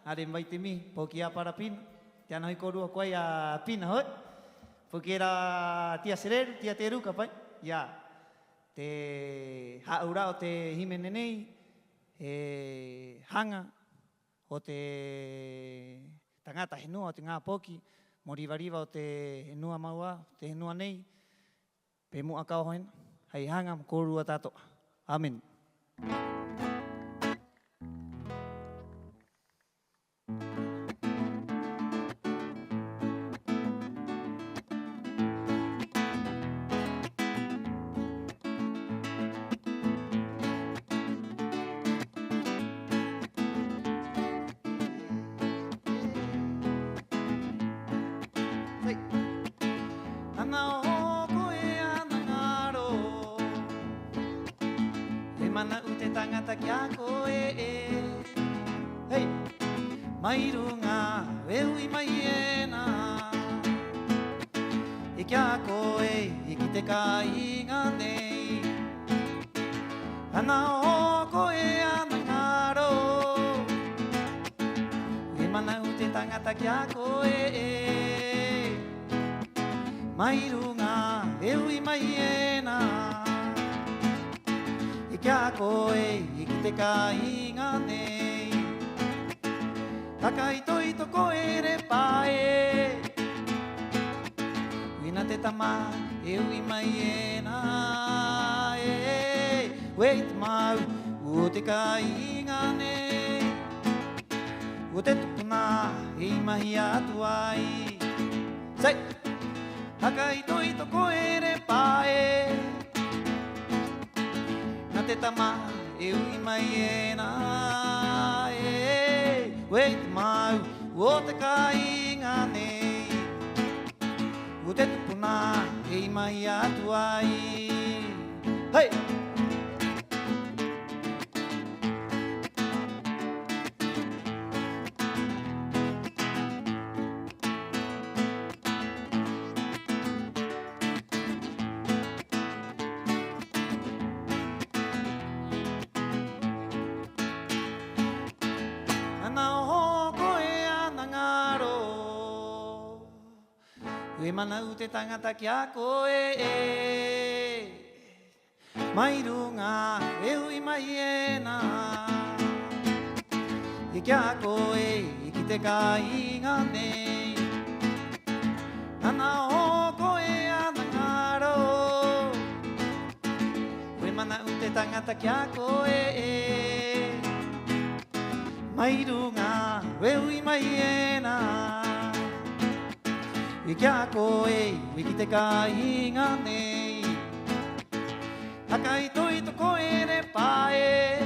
Alen vai te mi, poki a para pin, te anoi korua koe a pina hoi. Porque era tia Sereru, tia Teru, kapai. Ya, te haura o te Himene nei, hanga o te tangata henua o te ngā poki, morivariva o te henua maua, te henua nei, pe mua kau hoen, hei hanga korua tato. Amen. Tangata kia koe Hei Mairunga Wehui mai ena E kia koe I ki te kainga nei Ana o koe ana ngaro E mana u te tangata kia koe Mairunga Wehui mai ena Kia koe I ki te kainga nei Takai toi to koe re pae Wina te tama e ui mai e na e Wait mau o te kainga nei O te tupuna e mahi atu ai Sei Takai toi to koe re pae Te tama e ui mai e na e Wait mau o te kainga nei O te tupuna e mai atu ai Hei! E mana u te tangata ki a koe Mai runga e hui mai e na E ki a koe I ki te kainga nei Ana o koe ana ngaro E mana u te tangata ki a koe Mai runga e hui mai e na I kia koe, I ki te kainga nei Hakai toi to koe re pae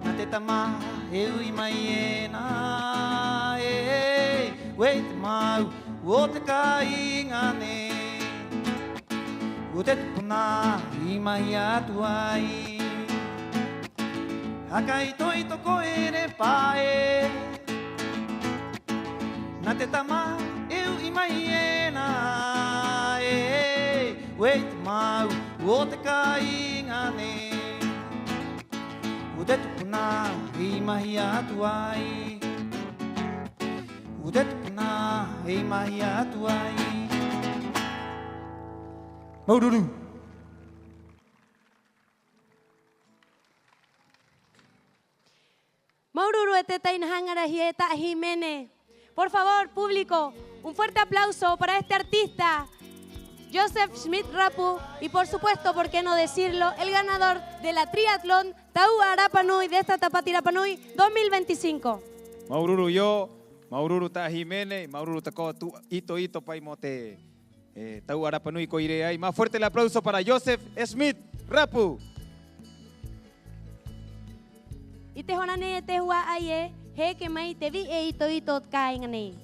Nā te tama e ui mai e na e Wait mau o te kainga nei O te tupuna I mai atu ai Hakai toi to koe re pae Nā te tama e ui mai e na e wait mau o te kainga ne Ude tupuna i mahi atu ai Ude tupuna i mahi atu ai Maururu Maururu etetain hangara hieta Jimene. Por favor, público, un fuerte aplauso para este artista, Joseph Schmidt Rapu, y por supuesto, por qué no decirlo, el ganador de la triatlón Taua Rapa Nui de esta Tapati Rapa Nui 2025. Maururu yo, Maururu ta Jimene, Maururu ta ko tu ito pai mote Taua Rapa Nui ko ire ai. Más fuerte el aplauso para Joseph Schmidt Rapu. Y te honane te hua aye, he que mai te vi e ito kaingane.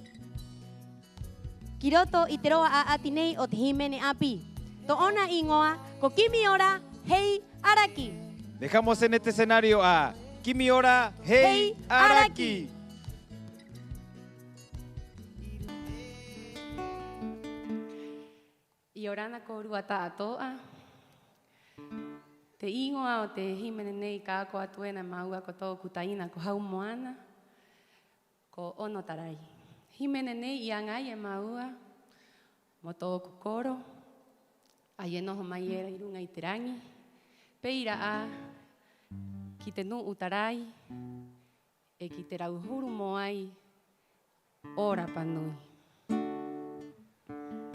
Kiroto iteroa a atinei ot Jimene api. To ona ingoa, ko Kimiora hei araki. Dejamos en este escenario a Kimiora Hei Araki. I orana ko rua ta atoa. Te ingoa o te Jimene nei ka ako atuena maua ko tō kutaina ko hau moana. Ko ono tarai. Jimene nei i angai e maua. Mo tō kukoro. Ai e noho mai era i runga i te rangi. Peira a ki te nuu tarai. E ki te rauhuru mo ai. O Rapa Nui.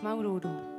Maururu.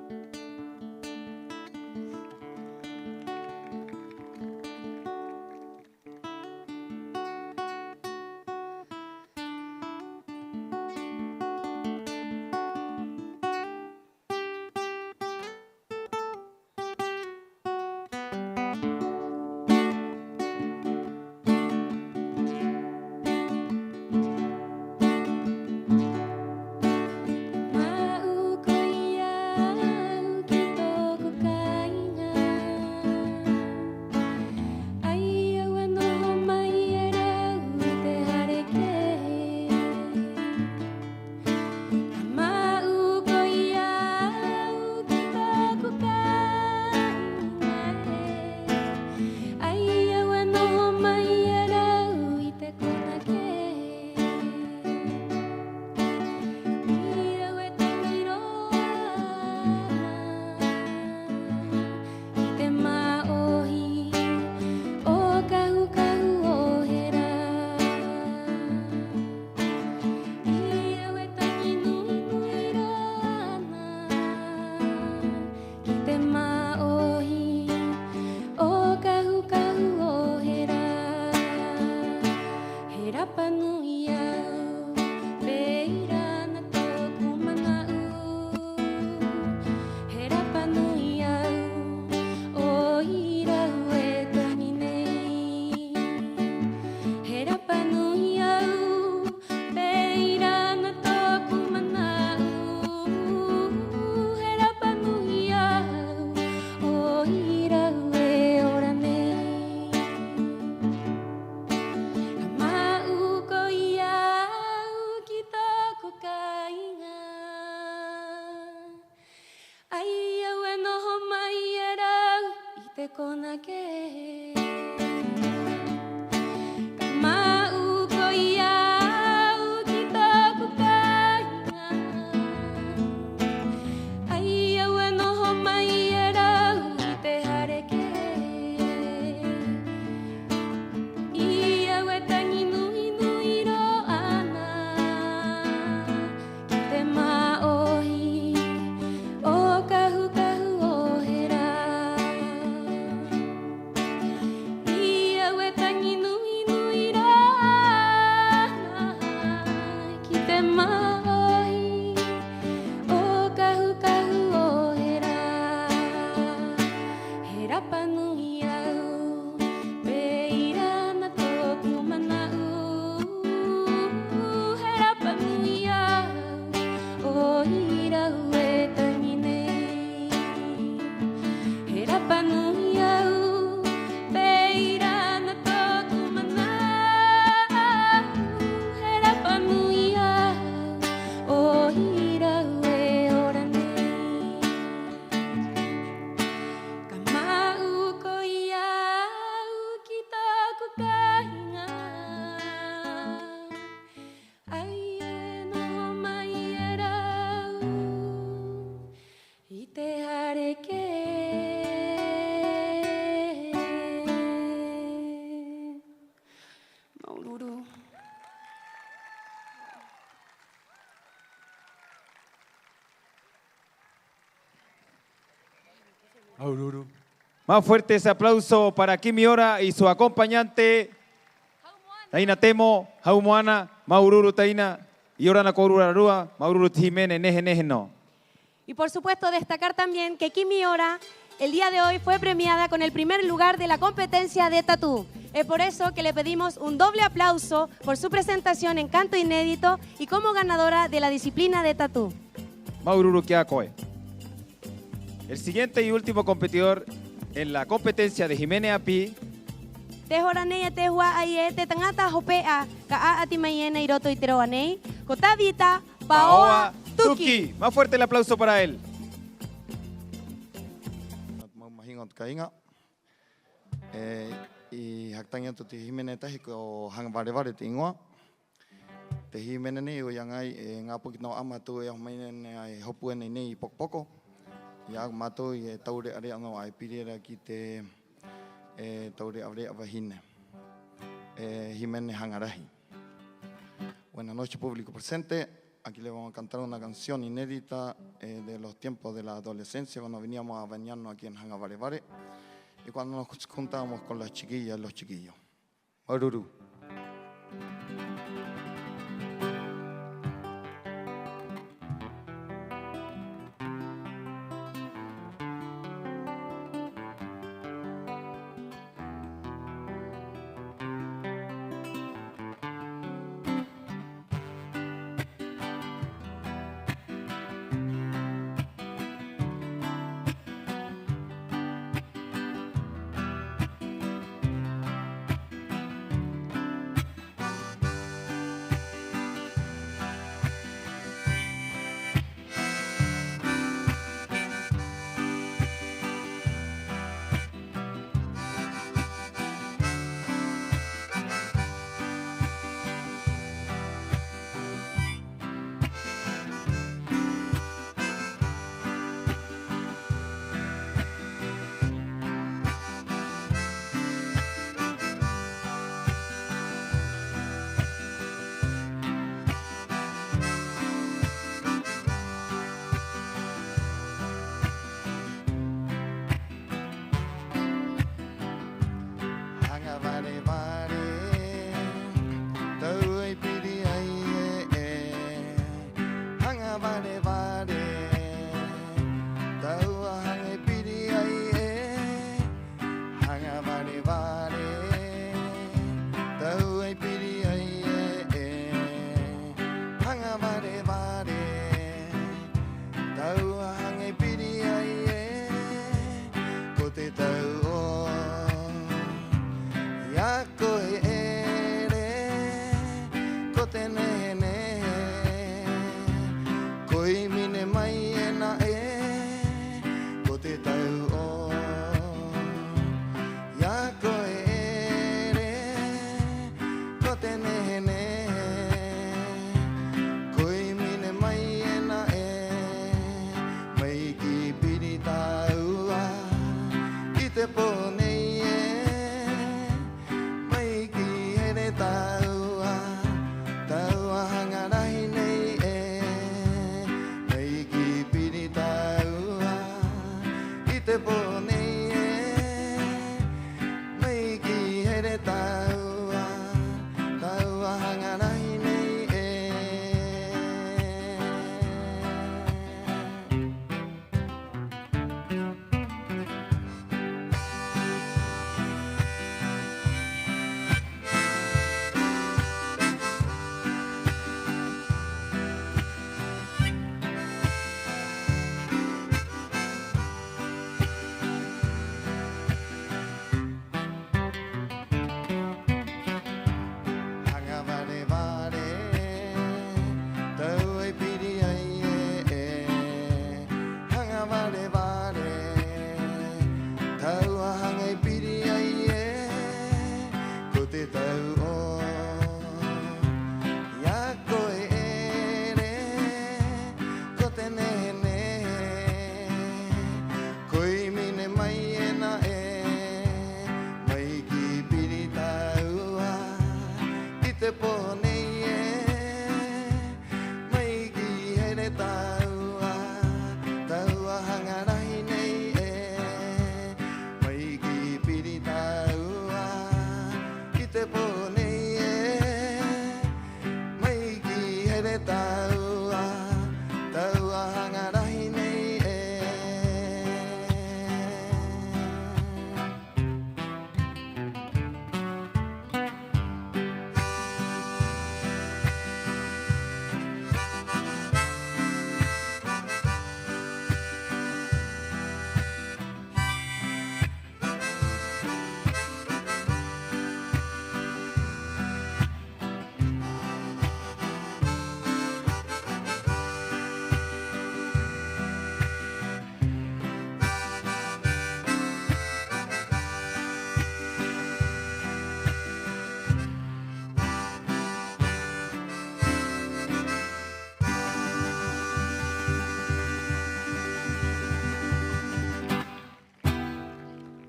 hareke Maururu. Maururu. Más fuerte ese aplauso para Kimi Ora y su acompañante. Taina Temo, Haumuana, Maururu Taina, y Orana Korurarua, Maururu Jiménez, Neje no. Y por supuesto destacar también que Kimi Ora el día de hoy fue premiada con el primer lugar de la competencia de tatú. Es por eso que le pedimos un doble aplauso por su presentación en canto inédito y como ganadora de la disciplina de tatú. Maururu Kiakoe. El siguiente y último competidor en la competencia de Jiménez Api. Te horanei te hua aie te tangata hopea ka ati mayene iroto iteroanei kotavita Paoa Tuki. Más fuerte el aplauso para él. Mahingot kainga. I haktangya tu ti Jiménez tahi ko hang vare tingwa. Te Jiménez ni o yang ai ngapo kitno ama tu yang mainen ai hopuen ni pokpoko. Ya mato y taure are no ai pirera kite taure abre avahine. Jiménez Hangaraji. Buenas noches, público presente. Aquí le vamos a cantar una canción inédita de los tiempos de la adolescencia, cuando veníamos a bañarnos aquí en Hangavarevare y cuando nos juntábamos con las chiquillas y los chiquillos. Maururu.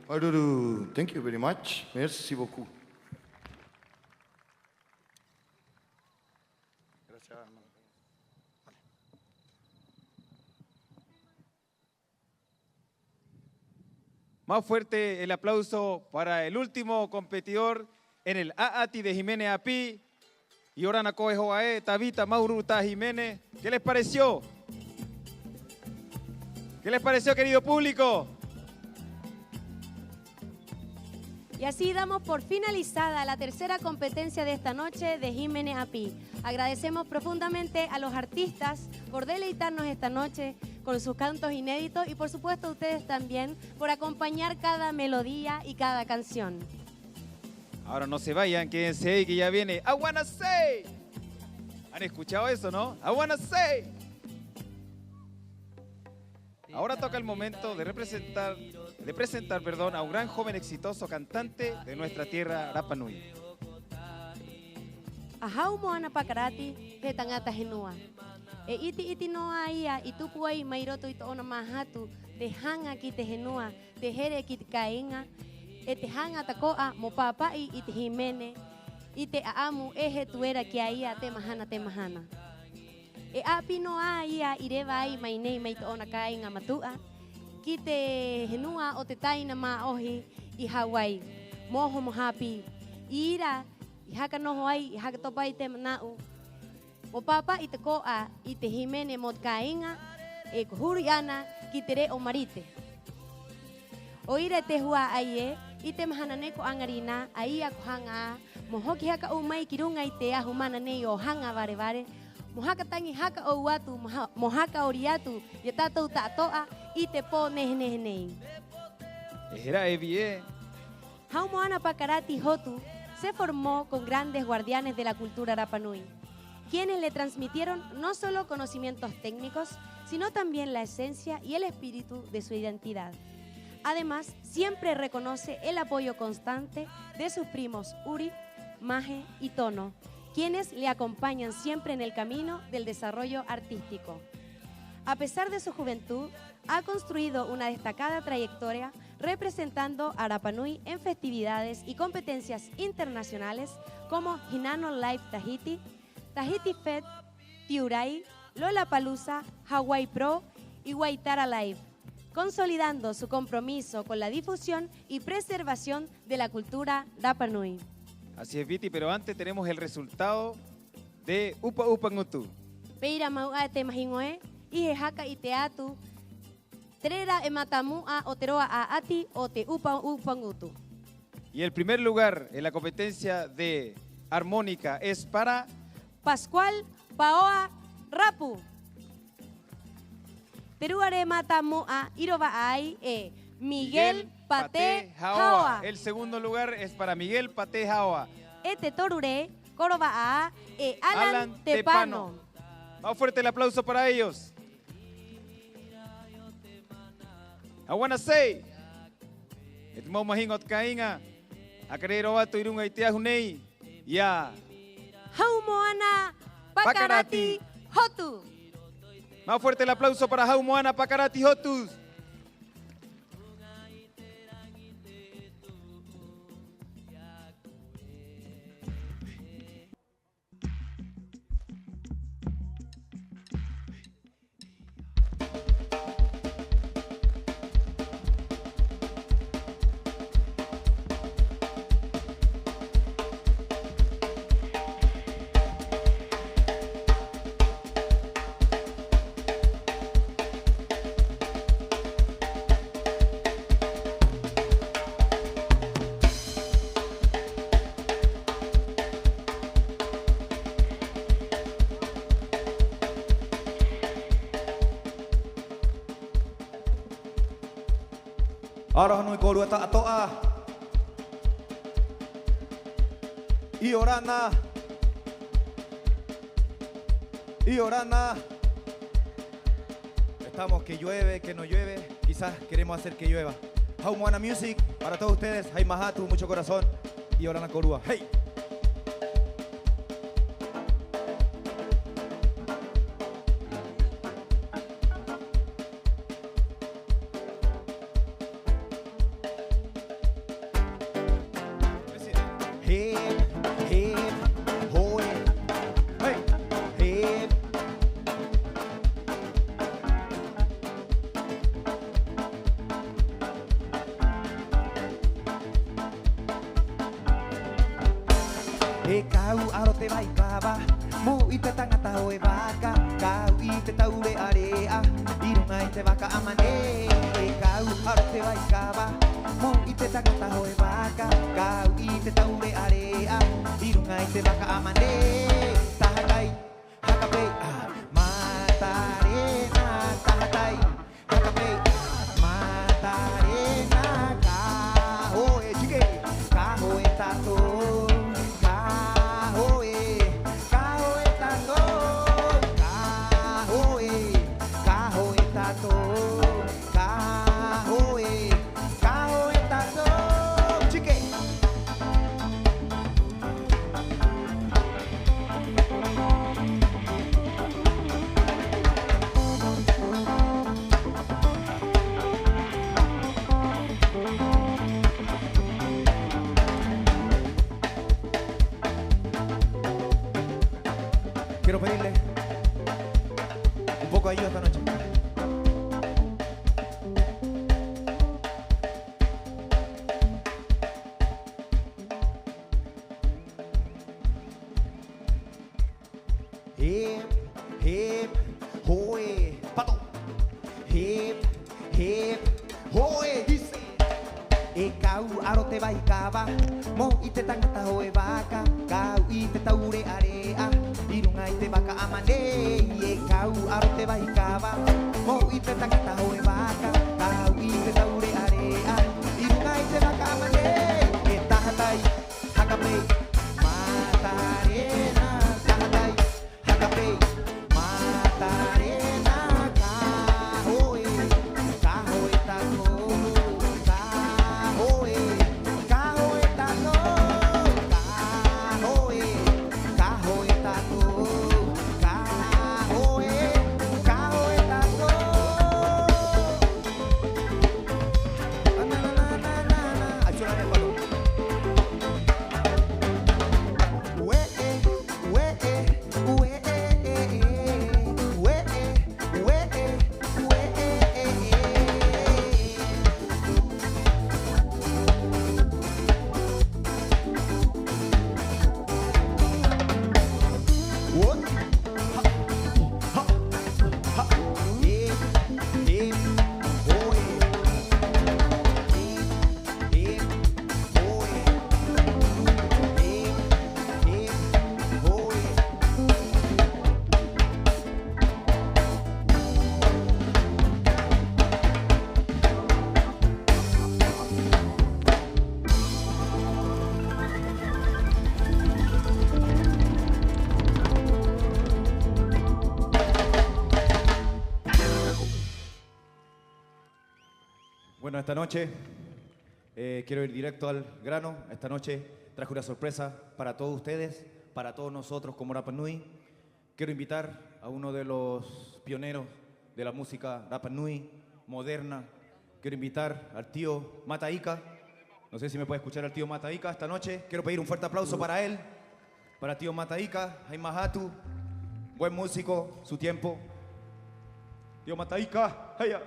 Maruru, thank you very much. Merci beaucoup. Gracias, hermano. Más fuerte el aplauso para el último competidor en el AATI de Jiménez Api. Y ahora Nacoe Joae, Tabita Mauruta Jiménez. ¿Qué les pareció? ¿Qué les pareció, querido público? Y así damos por finalizada la tercera competencia de esta noche de Jiménez Api. Agradecemos profundamente a los artistas por deleitarnos esta noche con sus cantos inéditos y por supuesto a ustedes también por acompañar cada melodía y cada canción. Ahora no se vayan, quédense ahí que ya viene I Wanna Say. ¿Han escuchado eso, no? I Wanna Say. Ahora toca el momento de presentar, a un gran joven exitoso cantante de nuestra tierra, Rapa Nui. Ahau moana pakarati he tangata henua. E iti noa ia itupuai mairoto ito ona mahatu te hanga ki te henua, te here ki te kainga, e te hanga takoa mo papai i te himene, i te aamu e he tuera ki a ia te mahana. E api noa ia i rewa ai mai nei mai to ona kainga matua, ki te henua o te taina maohi i Hawaii, moho mohapi, i ira, i haka noho ai, i haka topai te manau. O papa i te koa i te himene mo te kainga, e kuhuri ana ki te re o marite. O ira te hua ai e, i te mahana neko angarina, a ia ko hanga, mo hoki haka o mai ki runga i te ahu mana nei o hanga vare, mo haka tangi haka o watu, mo haka ori atu, i tatou tatoa i te pō nehe nei. Era Evie. Hau Moana Pakarati Hotu se formó con grandes guardianes de la cultura Rapa Nui, quienes le transmitieron no solo conocimientos técnicos, sino también la esencia y el espíritu de su identidad. Además, siempre reconoce el apoyo constante de sus primos Uri, Maje y Tono, quienes le acompañan siempre en el camino del desarrollo artístico. A pesar de su juventud, ha construido una destacada trayectoria representando a Rapa Nui en festividades y competencias internacionales como Hinano Live Tahiti, Tahiti Fed, Tiurai, Lollapalooza, Hawaii Pro y Waitara Live, consolidando su compromiso con la difusión y preservación de la cultura Rapa Nui. Así es, Viti, pero antes tenemos el resultado de Upa Upa Ngutu. Peira maua te mahingoe, ihe haka i te atu, trera e matamua o teroa a ati o te Upa Upa Ngutu. Y el primer lugar en la competencia de armónica es para Pascual Paoa Rapu. Teruare matamua iroba ai e Miguel Pate Hawa. El segundo lugar es para Miguel Pate Hawa. Ete torure koroba a e Alan Tepano. Más fuerte el aplauso para ellos. I wanna say, etmo mahingot kainga, akarero watu irunga itia hunei, ya. Hau Moana Pakarati Hotu. Más fuerte el aplauso para Hau Moana Pakarati Hotus. Ara hanui ko rua ta atoa. Iorana. Estamos que llueve, que no llueve. Quizás queremos hacer que llueva. Hau Moana Music para todos ustedes. Hay Mahatu, mucho corazón. Iorana Korua. Hey. E kau aro te vai kawa Mo i te tangata o e waka Kau i te taure area I runga i te waka amane E kau aro te vai kawa Mo i te tangata o e waka Kau i te taure area I runga i te waka amane Tahatai, hakapei, matarena Tahatai, hakapei, matarena Kahoe, jike, kahoe tato Quiero pedirle un poco de ayuda esta noche. Hip, hip, hoe, pato. Hip, hip, hoe, dice. E kau aro te vai kawa, mo i te tangata hoe waka, kau i te taure area. I runga i te waka amane E kau aro te vai kawa Mo i te tangata hoe waka Kau i te taure area I runga i te waka amane E tahatai, hakapei, matarena Tahatai, hakapei, matarena Kahoe, kahoe tako Kahoe, kahoe tako Kahoe, kahoe tako Bueno, esta noche quiero ir directo al grano. Esta noche traje una sorpresa para todos ustedes, para todos nosotros como Rapa Nui. Quiero invitar a uno de los pioneros de la música Rapa Nui moderna. Quiero invitar al tío Mataika. No sé si me puede escuchar al tío Mataika esta noche. Quiero pedir un fuerte aplauso para él, para tío Mataika, Jaimahatu, buen músico, su tiempo. Tío Mataika, heya.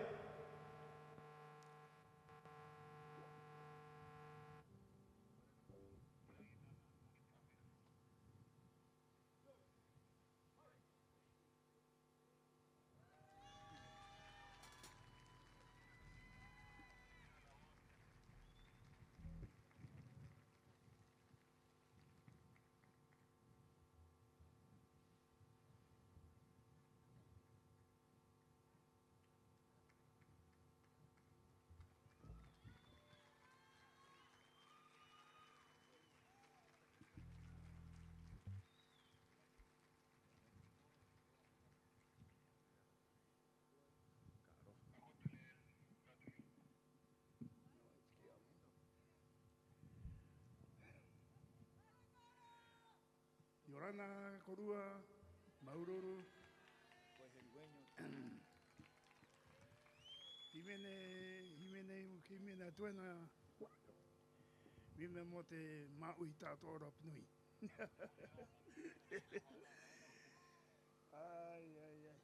Yorana, Korua, Maururu, Jimene, Tuena, Mime Mote, Mauita, Torop Nui. Ay, ay, ay.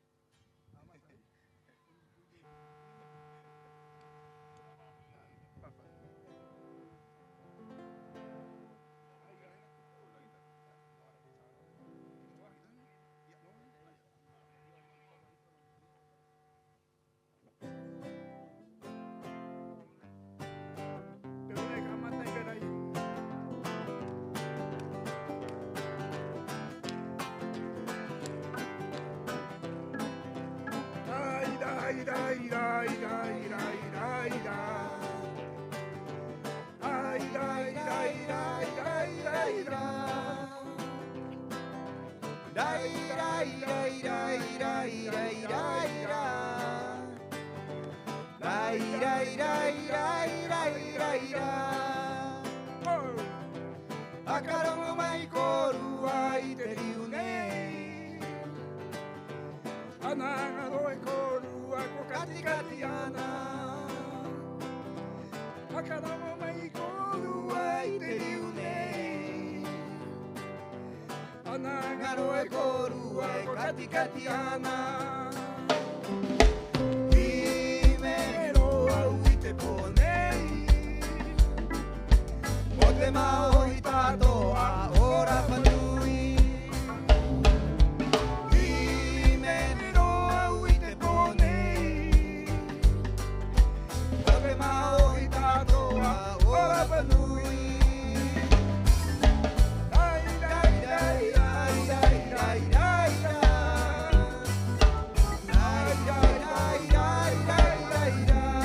Akarongo mai korua i te riu nei. Ananga e korua ko kati kati ana. Akarongo mai korua i te riu nei. Ananga e korua ko kati kati ana. Imero au i te ponei. O te mao i tatoa ora panui. Imero au i te ponei. O te mao i tatoa ora panui. Dai, dai, dai, dai, dai, dai, dai, dai. Dai, dai, dai, dai, dai, dai, dai.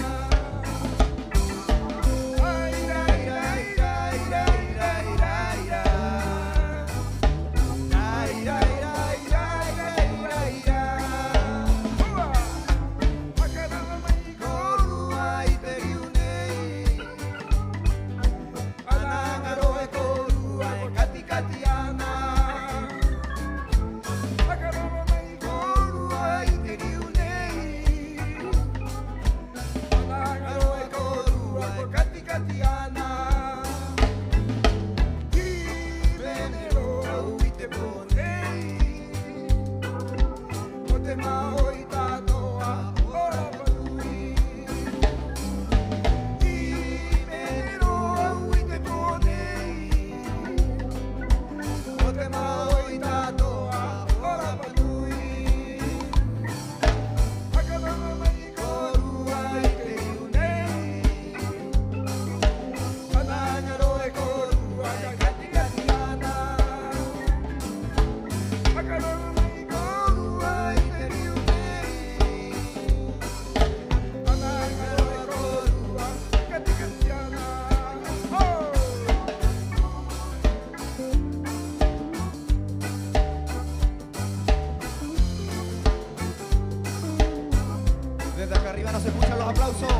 Desde acá arriba no se escuchan los aplausos.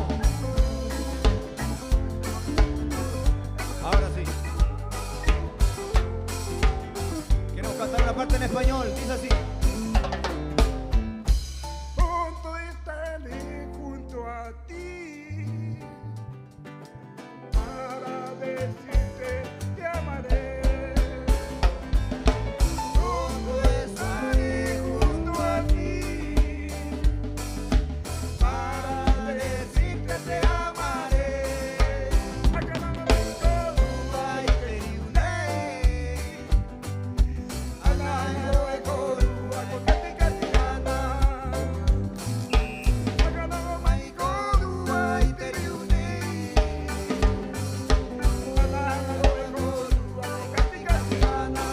Ahora sí. Queremos cantar una parte en español, dice así. Pronto estaré junto a ti para decirte te amaré. Pronto estaré junto a ti para decirte te amaré. Korua i te riu nei. Ananga e korua ko kati kati ana. Akanogo mai korua i te riu nei. Ananga e korua ko kati kati ana.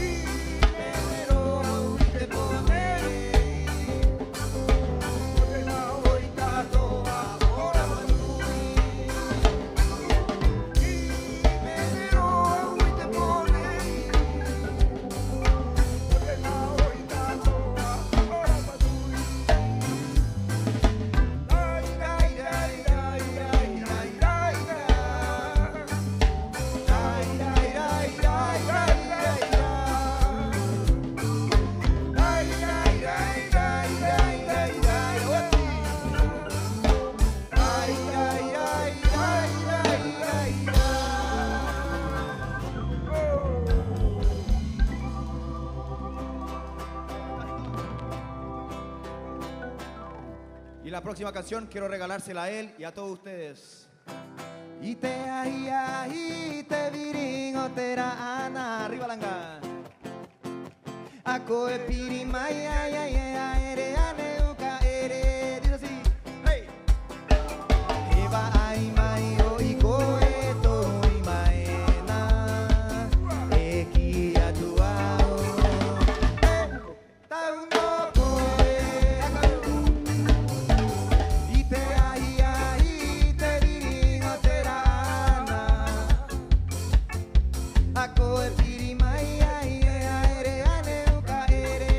Imero au i te ponei. Y la próxima canción quiero regalársela a él y a todos ustedes. Ite ahia ite viringo tera ana arriba langa. Ako e piri mai ai ai ai ere ane uka ere dice así. Hey. Eva ai mai o iko e to i maena e ki atuao. Ta un poco e akaru. Ite ahia ite viringo tera ana. Ako e piri mai ai ai ere ane uka ere.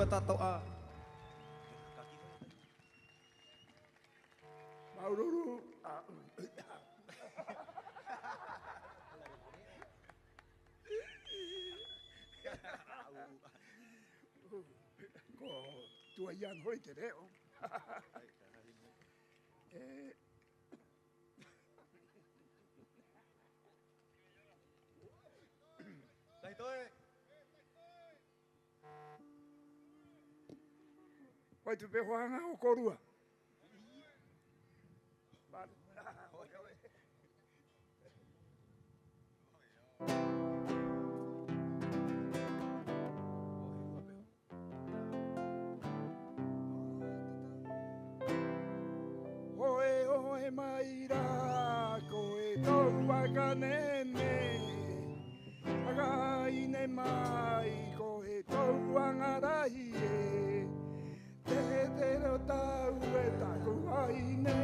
tato a. Maururu. Ko tua ian hoi te reo. Vai tu pe hoanga o korua. Vale. Oe oe maira ko e tau wakanene. Aga ine mai ko e tau angarai e. Te te ro tau e taku aine.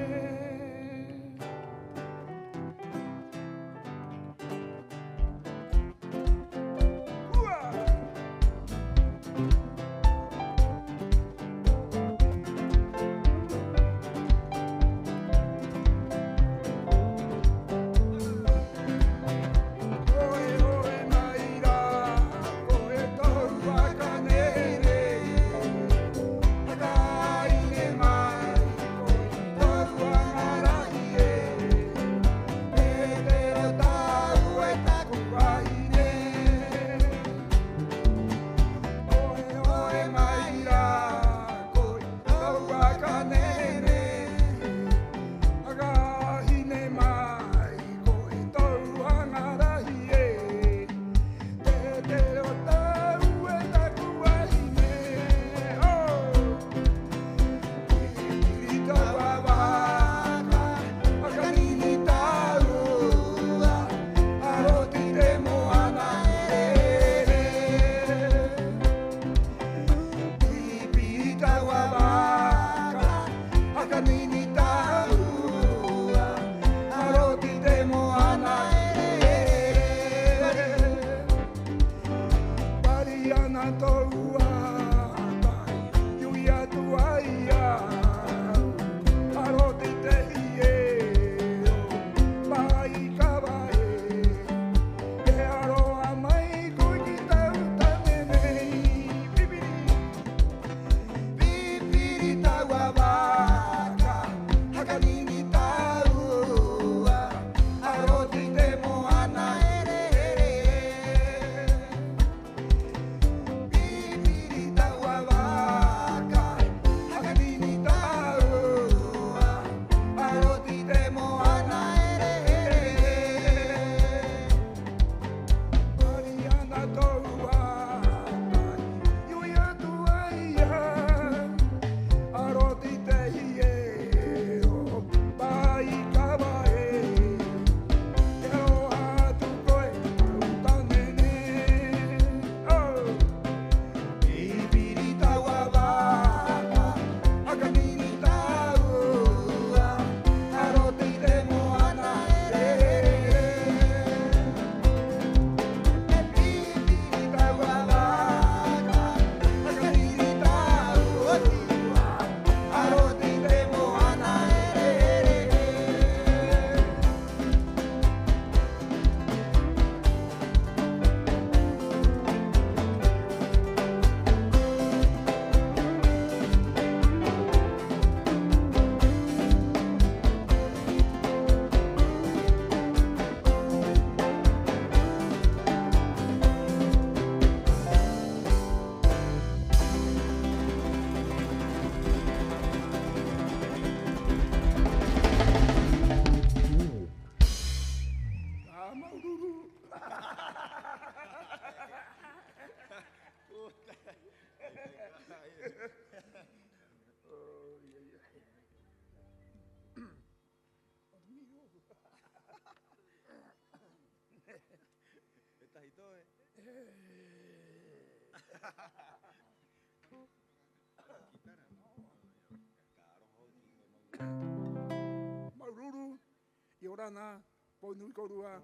Maururu, Yorana, Ponui Korua.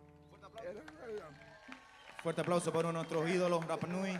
Fuerte aplauso para uno de nuestros ídolos, Rapa Nui.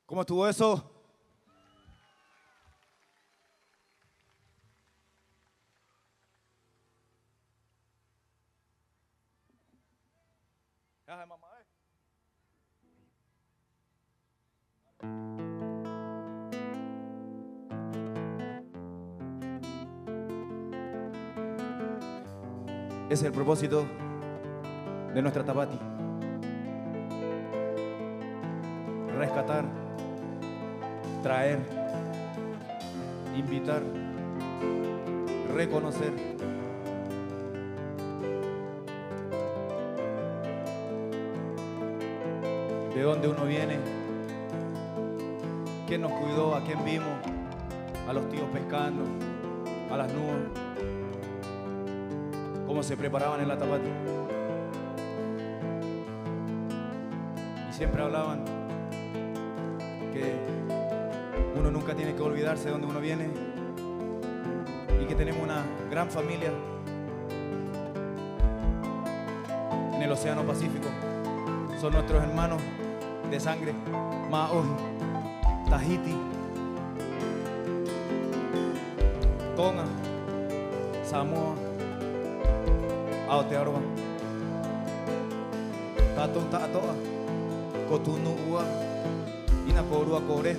¿Cómo estuvo eso? Ese es el propósito de nuestra Tapati. Rescatar, traer, invitar, reconocer. De dónde uno viene, quién nos cuidó, a quién vimos, a los tíos pescando, a las nubes, cómo se preparaban en la Tapati. Y siempre hablaban que uno nunca tiene que olvidarse de dónde uno viene y que tenemos una gran familia en el Océano Pacífico. Son nuestros hermanos de sangre, Maohi, Tahiti, Tonga, Samoa, Aotearoa, Tato Tatoa, Cotunua, Inacorua Core,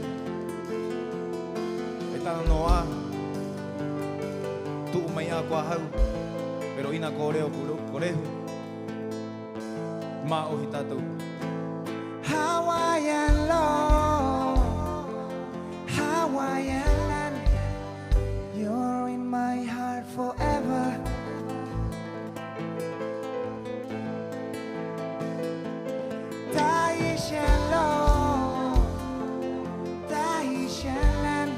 Etanoa, Tuumaya Cuajau, pero Inacoreo Corejo, Maohi Tato. Hawaiian love, Hawaiian land, you're in my heart forever. Tahitian love, Tahitian land,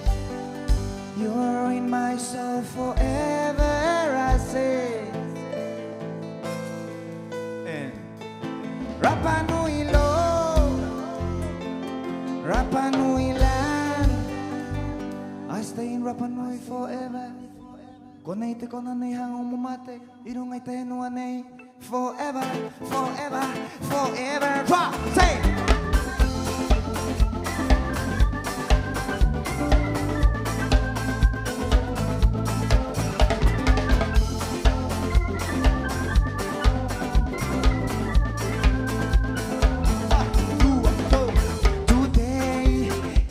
you're in my soul forever, I say. Rapa Nui Rapa Nui land, I stay in Rapa Nui forever. Konei te kona nei hang umumate, irungai te henua nei forever, forever, forever. Twa, say!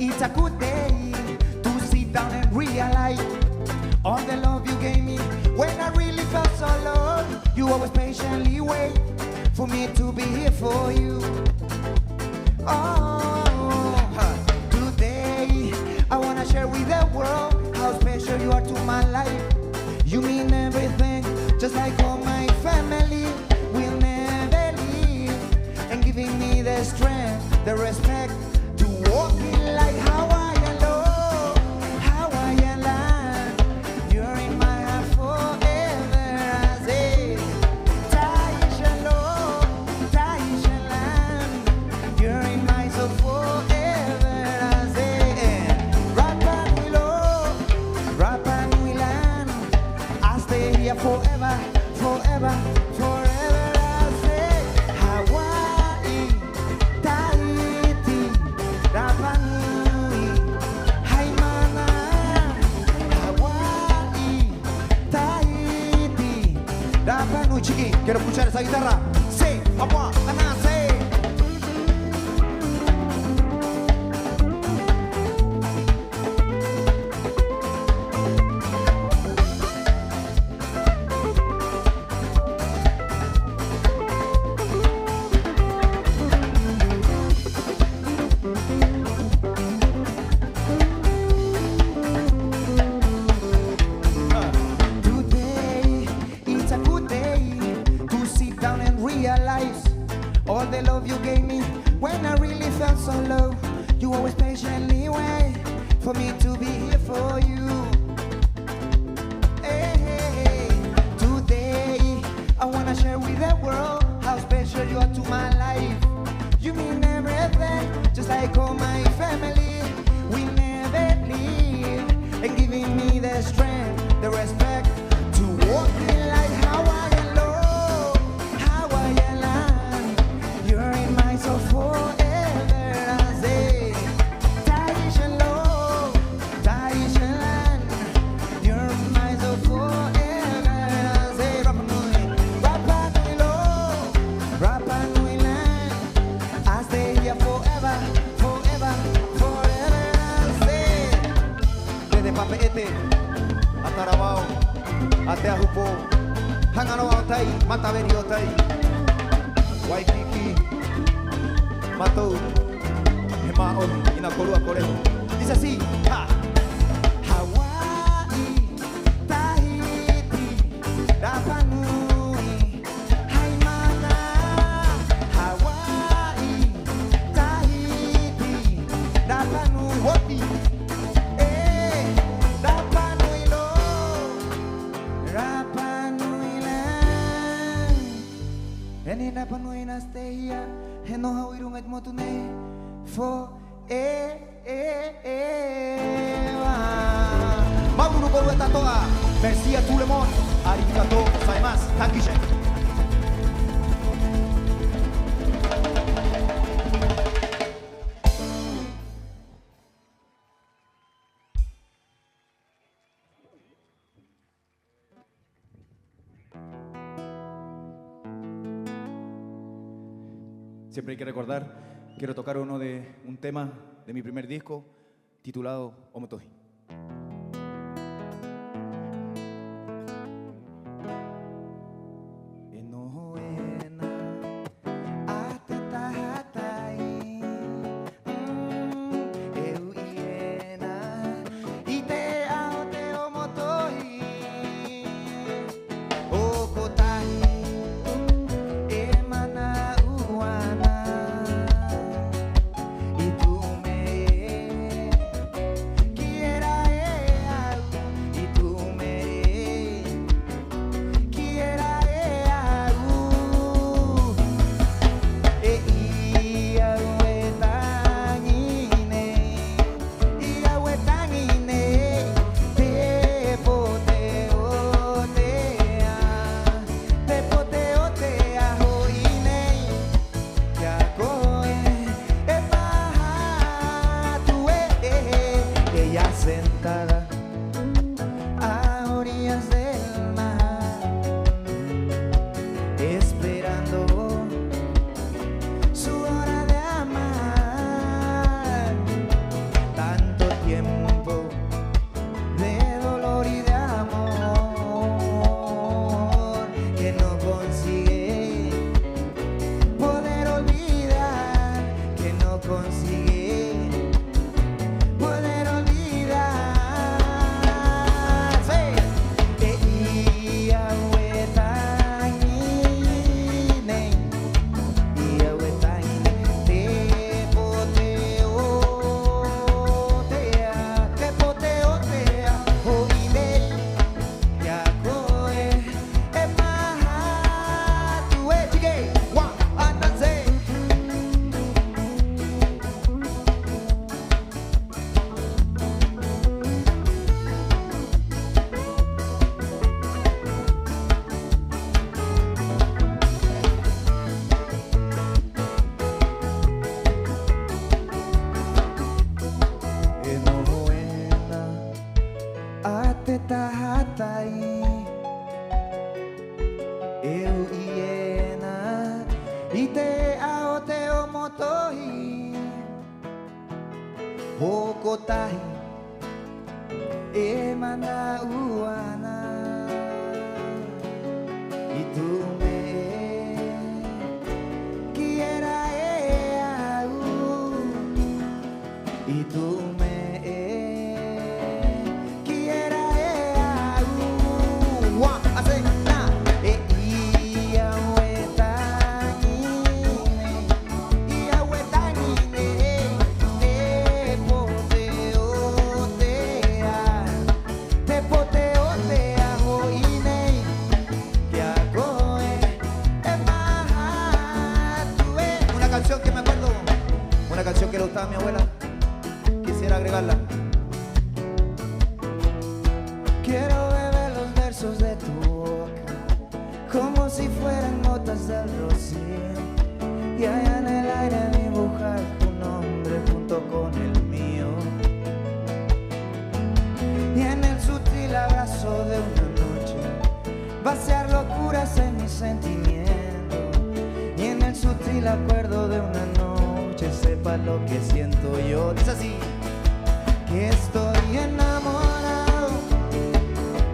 It's a good day to sit down and realize all the love you gave me when I really felt so low. You always patiently wait for me to be here for you. Oh, today I wanna share with the world how special you are to my life. You mean everything, just like all my family. We'll never leave, and giving me the strength, the respect to walk in like Hawaiian love, Hawaiian land. You're in my heart forever, I say. Tahitian love, Tahitian land. You're in my soul forever, I say. Rapa Nui love, Rapa Nui land. I stay here forever, forever, forever, I say. Hawaii, Tahiti, Rapa Nui, Haimana, Hawaii, Tahiti, Rapa Nui. Chiqui, quiero escuchar esa guitarra. Sí, vamos a ganar, sí. Today, it's a good day to sit down and realize all the love you gave me when I really felt so low. You always patiently wait for me to be here for you. Hey, hey, hey. Today, I wanna share with the world how special you are to my life. You mean everything, just like all my family. We never leave, and giving me the strength, the respect to walk in like Hawaiian love, Hawaiian land. You're in my soul forever, I say. tai, mata veriotai. Waikiki, matou, emaon, ina korua koreho. Dice así, ha. Hawaii, Tahiti, Rapa Nui, Haimana. Hawaii, Tahiti, Rapa Nui, Woti. Rapa Nui lo, Rapa Nui la. Eni Rapa Nui na stehia, eno hauirung et motune, fo Mauro Korua Tatoa, merci à tout le monde, arigato gozaimasu, tankishen. Siempre hay que recordar, quiero tocar un tema de mi primer disco titulado Omotoji.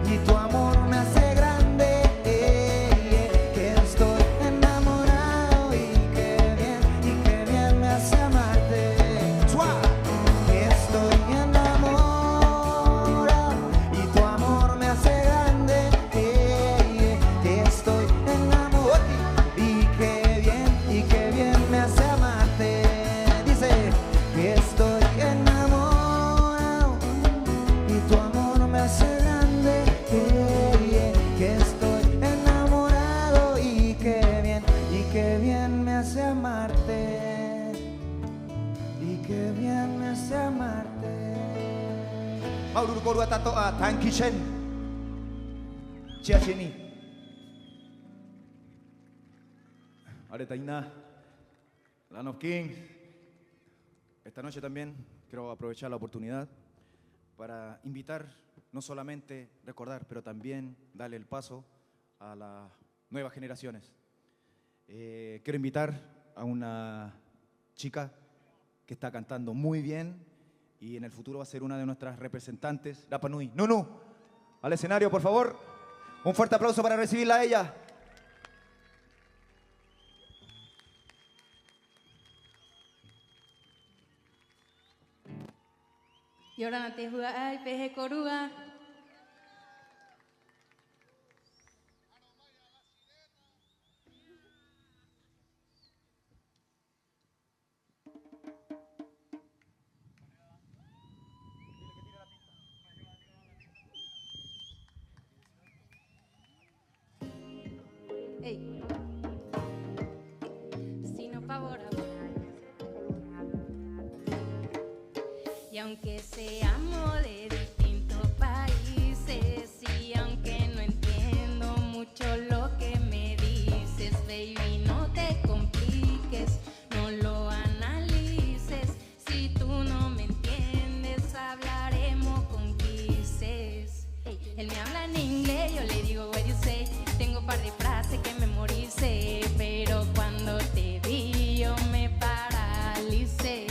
Y tu amor me hace grande. bien me hace amarte. Y qué bien me hace amarte. Maurur korua tatoa tanki chen. Chia cheni. Aretaina. Land of King. Esta noche también quiero aprovechar la oportunidad para invitar, no solamente recordar, pero también darle el paso a las nuevas generaciones. Quiero invitar a una chica que está cantando muy bien y en el futuro va a ser una de nuestras representantes, Rapa Nui. Nunu, al escenario, por favor. Un fuerte aplauso para recibirla a ella. Y ahora no te juega, ay, peje corúa. Ey. Si no favor, y aunque seamos de distintos países y aunque no entiendo mucho lo que me dices, baby, no te compliques, no lo analices. Si tú no me entiendes, hablaremos con kisses. Hey, él me habla en inglés, yo le digo what you say. Tengo un par de frases que memoricé, pero cuando te vi yo me paralicé.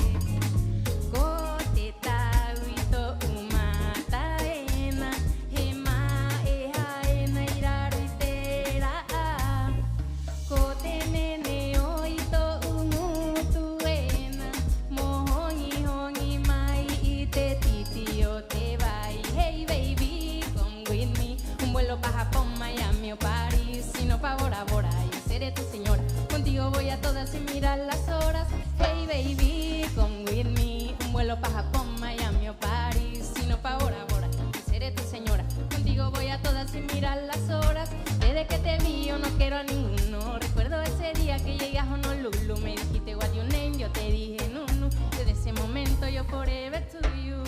Bora Bora, yo seré tu señora. Contigo voy a todas sin mirar las horas. Hey baby, come with me. Un vuelo pa' Japón, Miami o París. Si no pa' Bora Bora, yo seré tu señora. Contigo voy a todas sin mirar las horas. Desde que te vi yo no quiero a ninguno. Recuerdo ese día que llegué a Honolulu. Me dijiste what your name, yo te dije Nunu. Desde ese momento yo forever to you.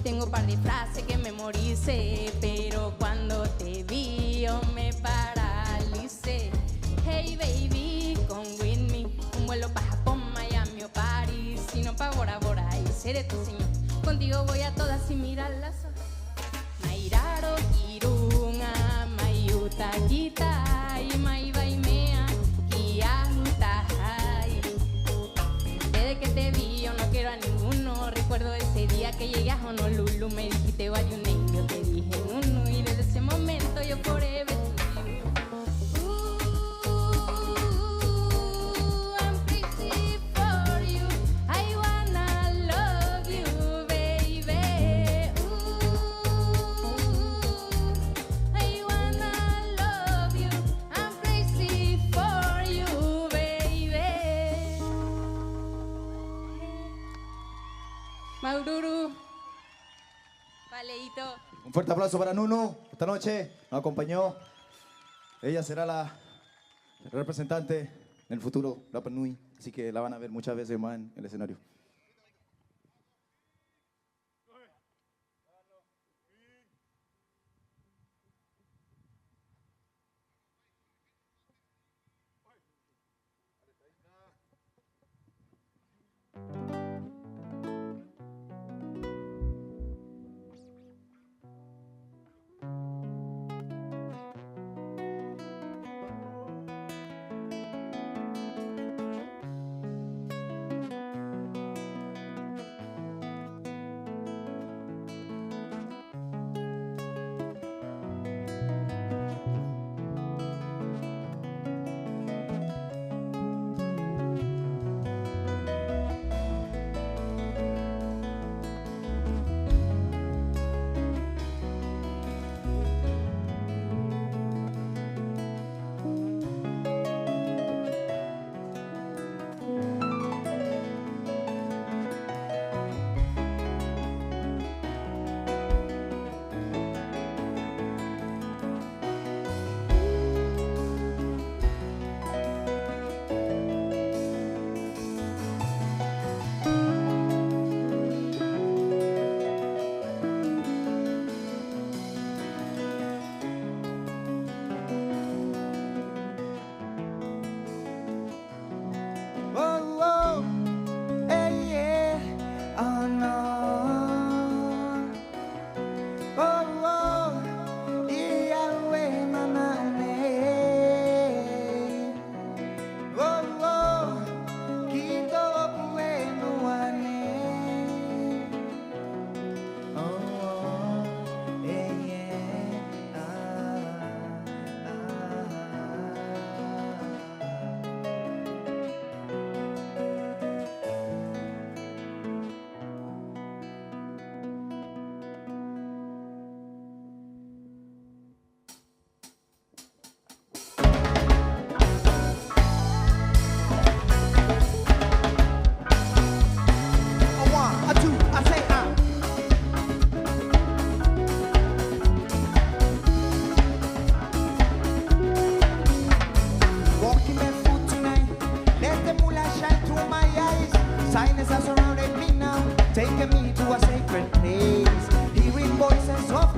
Tengo un par de frases que memoricé, pero cuando te vi yo me paralicé. Hey baby, come with me. Un vuelo pa' Japón, Miami o París. Si no pa' Bora Bora, y seré tu señor. Contigo voy a todas sin mirar las horas. Mairaro, Kirunga, Mayuta, Kitai, Maibaimea, Kiahutai. Desde que te vi yo no quiero a ninguno. Recuerdo ese día que llegué a Honolulu. Me dijiste what your name, yo te dije Nunu. Y desde ese momento yo forever to you. I'm crazy for you. I wanna love you, baby. I wanna love you. I'm crazy for you, baby. Maururu. Valeito. Un fuerte aplauso para Nunu. Esta noche nos acompañó. Ella será la representante en el futuro Rapa Nui. Así que la van a ver muchas veces más en el escenario.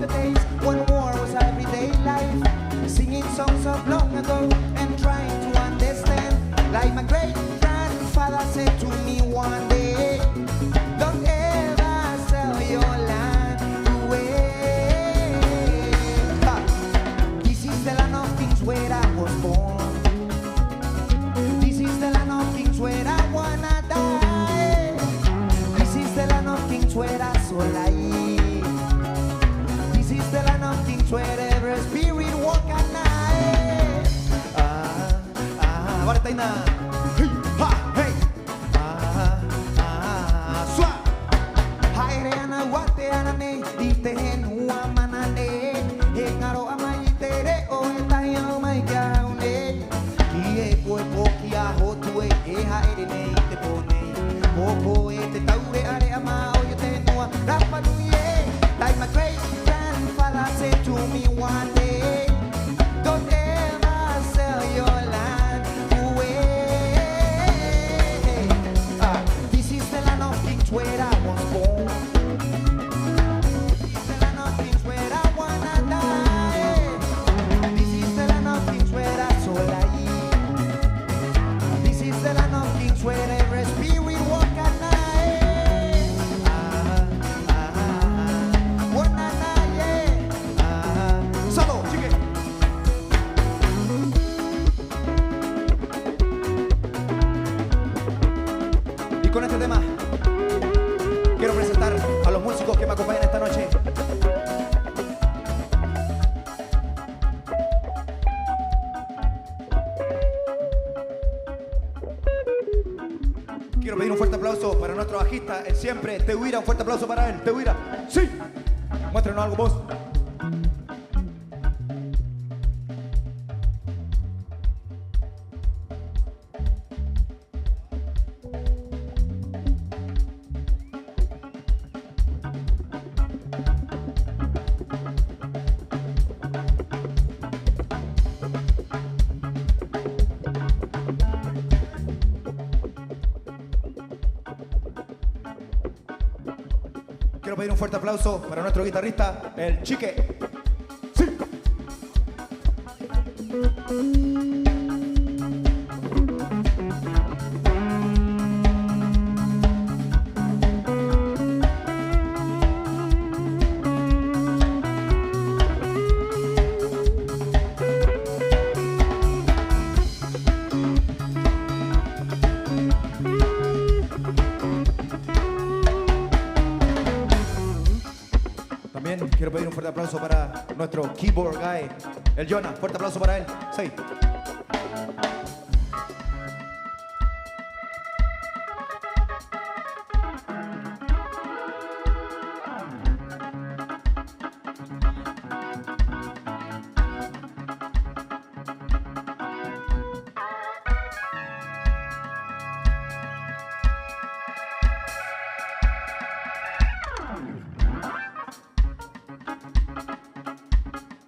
the days when war was everyday life. Singing songs of long ago and trying to understand. Like my great grandfather said to me one day, don't ever sell your land away. This is the land of kings where I was born. This is the land of kings where I wanna die. This is the land of kings where I soul life. This is the land of kings where every spirit walk at night. Ahora está na. Hey, ha, hey. Swa. Haire ana wate ana ne, dite hen wa manane. He ngaro amai tere o etai o mai kaune. Kie poe poki a hotue e haere ne te pone. Popo e te taure are ama o yo te noa rapa nuye. Like my great grandfather said to me one day, don't ever sell your land away. This is the land of kings where I was born. This is the land of kings where I wanna die. This is the land of kings where I soul life. This is the land of kings where every spirit walk at night. Wanna die, yeah. Solo, chique. Y con este tema quiero presentar a los músicos que me acompañan esta noche. Quiero pedir un fuerte aplauso para nuestro bajista, el siempre, Teuira, un fuerte aplauso para él. Teuira, sí, muéstrenos algo vos. Quiero pedir un fuerte aplauso para nuestro guitarrista, el Chique. Sí. También quiero pedir un fuerte aplauso para nuestro keyboard guy, el Jonah. Fuerte aplauso para él. Sí.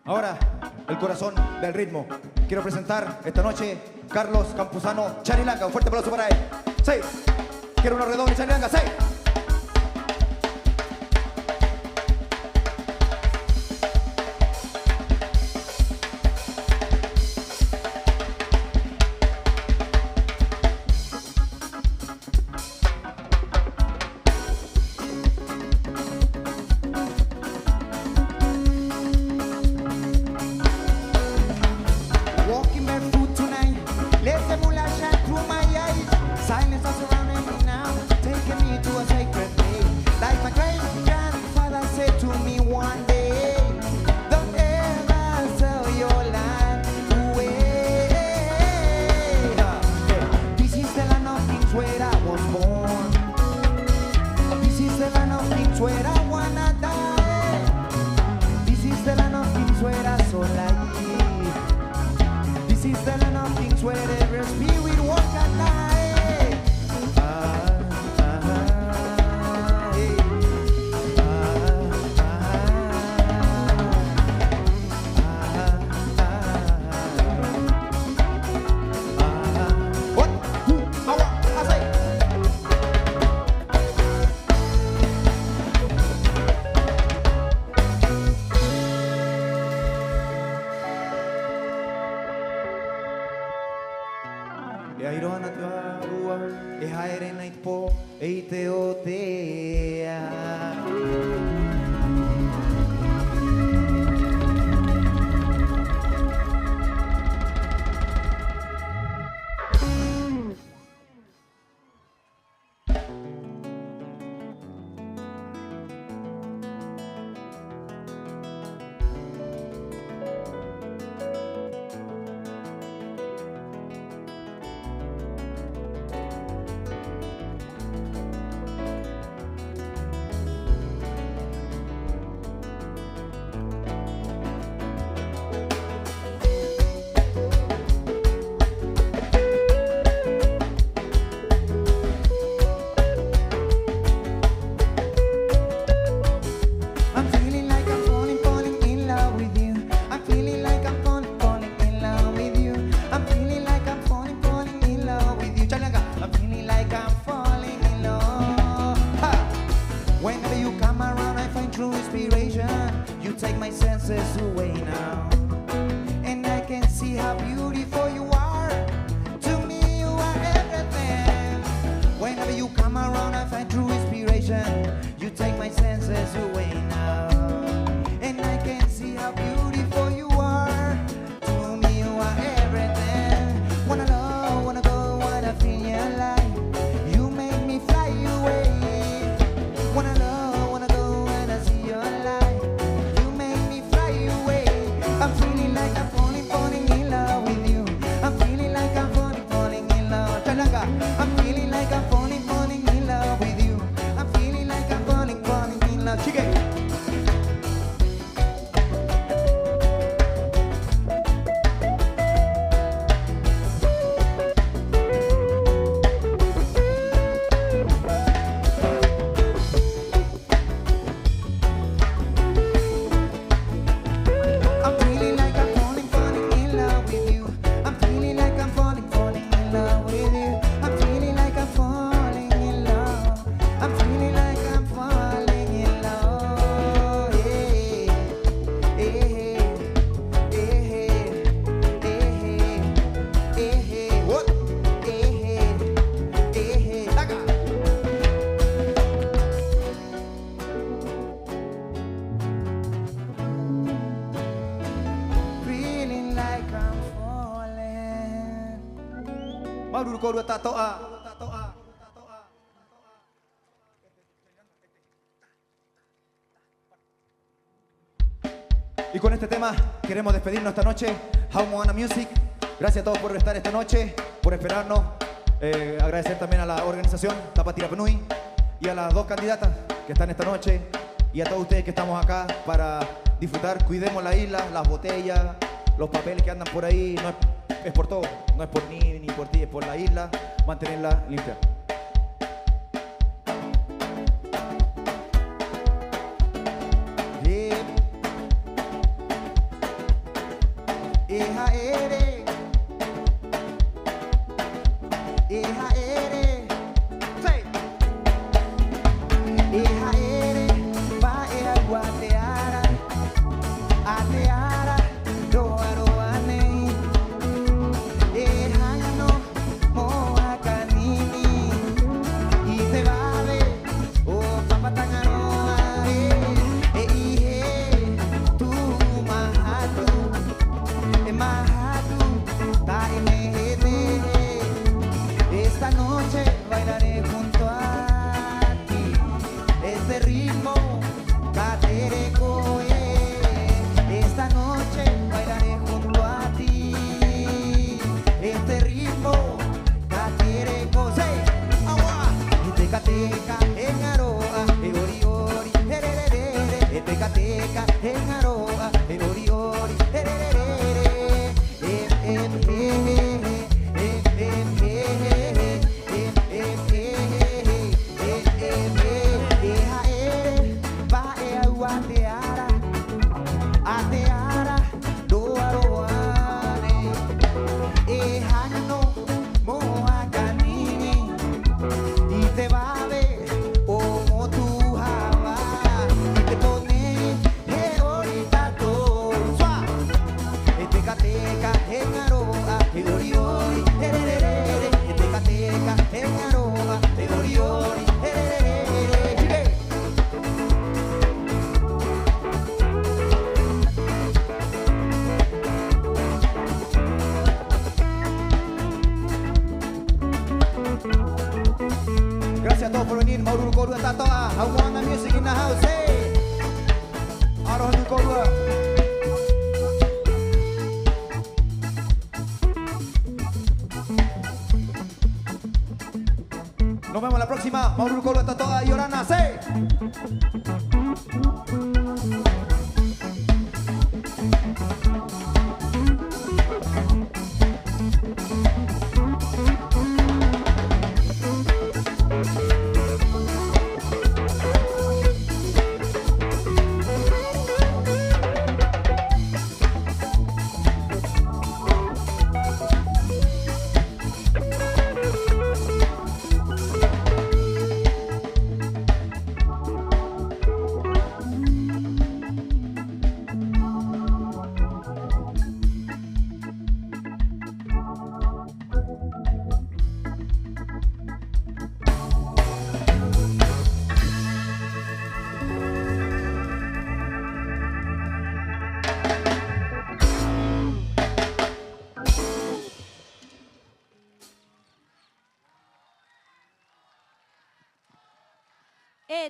Ahora, el corazón del ritmo. Quiero presentar esta noche Carlos Campuzano Charilanga. Un fuerte aplauso para él. Sí. Quiero unos redobles, Charilanga. Sí. Walking barefoot tonight, let the moonlight shine through my eyes. Silence is surrounding me now, taking me to a rua e haere nei po e te o tea. Y con este tema queremos despedirnos esta noche. How Moana Music. Gracias a todos por estar esta noche, por esperarnos. Agradecer también a la organización Tapa Tira Panui y a las dos candidatas que están esta noche y a todos ustedes que estamos acá para disfrutar. Cuidemos la isla, las botellas, los papeles que andan por ahí. No es por todo, no es por mí ni por ti, es por la isla. Mantenerla limpia. Te pone ahorita todo. the house, hey. Aro hanu korua. Nos vemos la próxima. Maurur Korua está toda llorando, hey.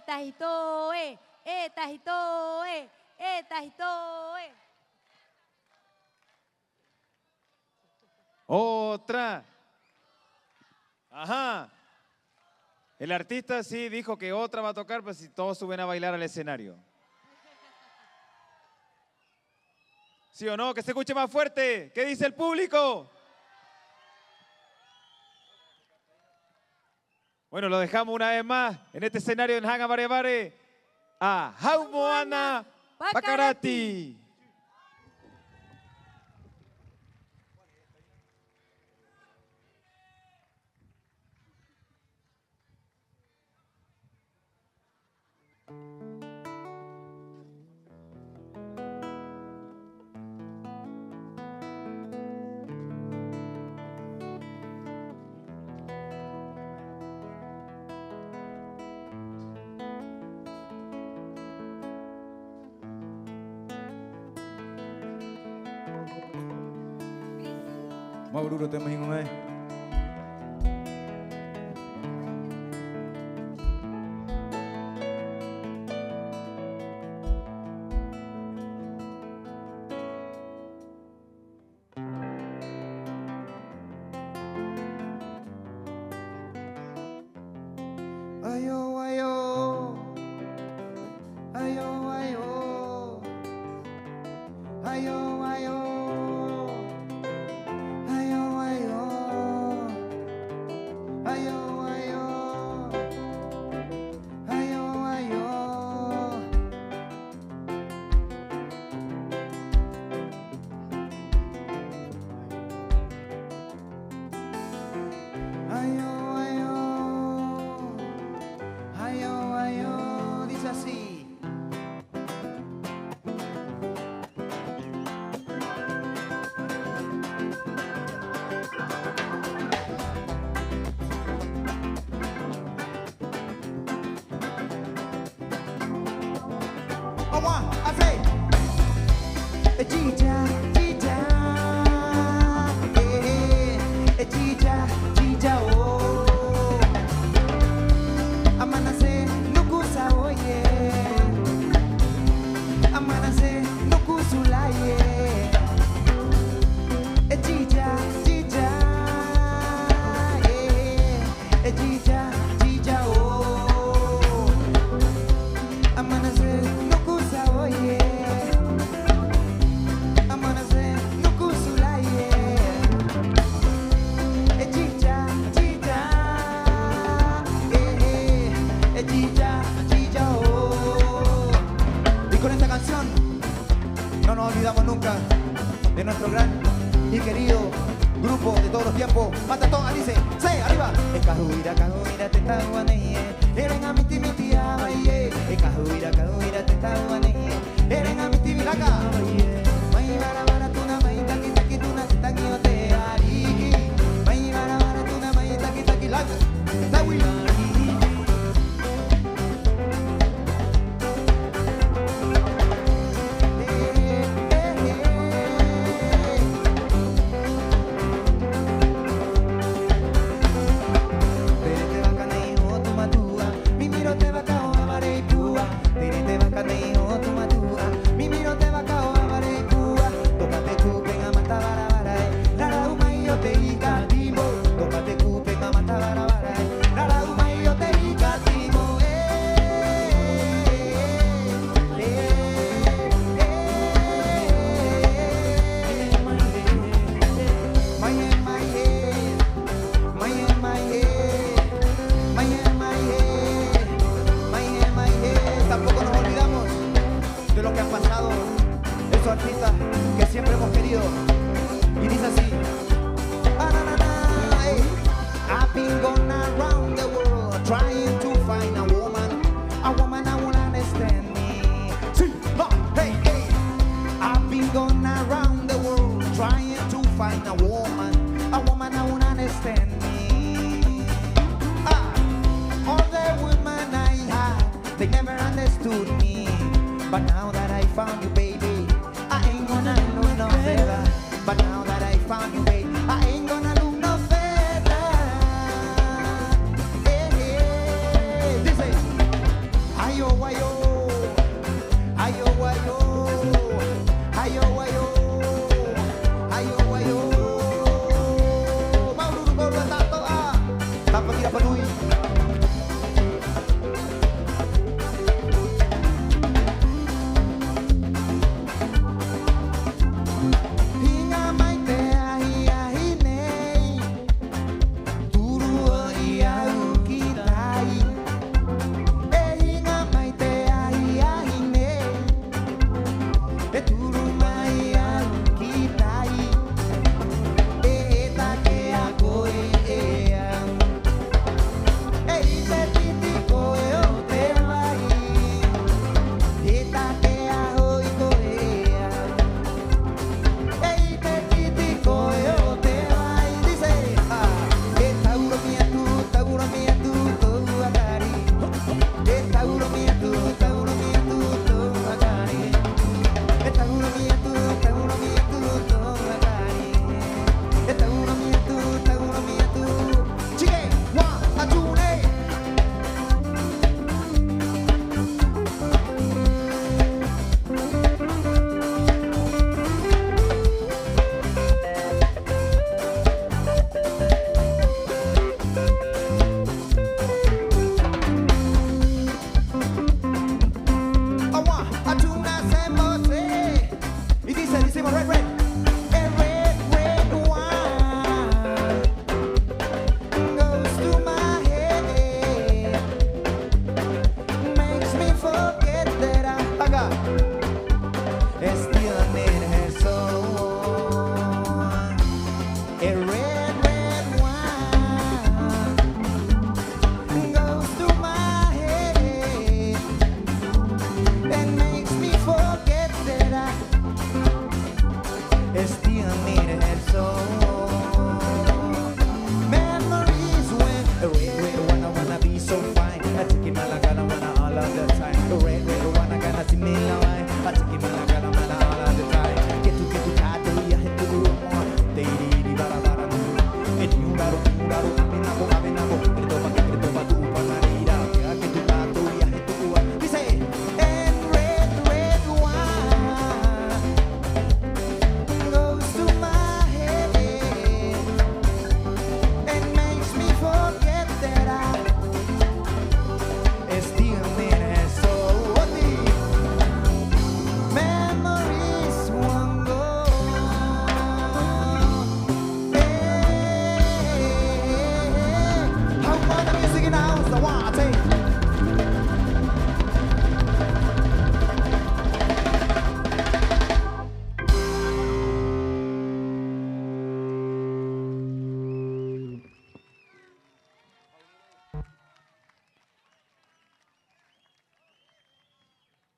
Tajitoe, tajitoe, tajitoe. Otra. Ajá. El artista sí dijo que otra va a tocar, pues si todos suben a bailar al escenario. ¿Sí o no? Que se escuche más fuerte. ¿Qué dice el público? Bueno, lo dejamos una vez más en este escenario en Hanga Bare Bare a Haumoana Pakarati. Maururo te imagino, Ayo, ayo, ayo, ayo, ayo, ayo. De nuestro gran y querido grupo de todos los tiempos, Matatón, dice, ¡sí, arriba! Ekahuira, kahuira, te tahuaneye, eren amiti miti abaye, Ekahuira, kahuira, te tahuaneye, eren amiti milaka, mai bara tuna, mai taki taki tuna, taki ote ariki, mai bara tuna, mai taki taki laka, tawi. de lo que han pasado esos artistas que siempre hemos querido. Y dice así. Ah, na, na, na, hey. I've been going around the world trying to find a woman that will understand me. Sí, ha, hey, hey. I've been going around the world trying to find a woman that will understand me. Ah, all the women I had, they never understood me. But now that I found you, baby, I ain't gonna look no further. But now that I found you, baby, I ain't gonna look no further. Hey, hey. This is ayo, ayo, ayo, ayo, ayo, ayo, ayo, ayo. Mau dulu baru tato ah, tanpa tidak peduli.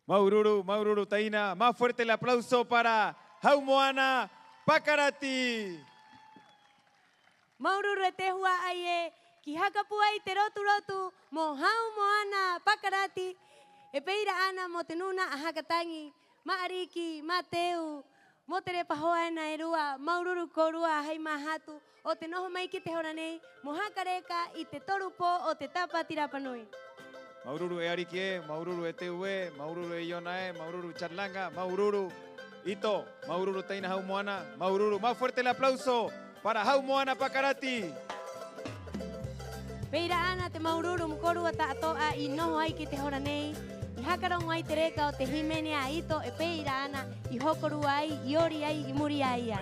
Maururu, Maururu Taina. Más fuerte el aplauso para Haumoana Pakarati. Maururu etehua aye, kihakapuai terotu mo Haumoana Pakarati. Epeira ana motenuna ahakatangi, maariki, mateu, motere pahoana erua, Maururu korua hai mahatu, o te noho maiki te horanei, mohakareka i te torupo o te tapa tirapanui. Maururu e Arikie, Maururu e Teue, Maururu e Ionae, Maururu Charlanga, Maururu Ito, Maururu Taina Haumoana, Maururu. Más fuerte el aplauso para Haumoana Pakarati. Peira ana te Maururu mukoru ata atoa i noho ai ki te horanei, i hakarong ai te reka o te himene a Ito e peira ana i hokoru ai, i ori ai, i muri ai.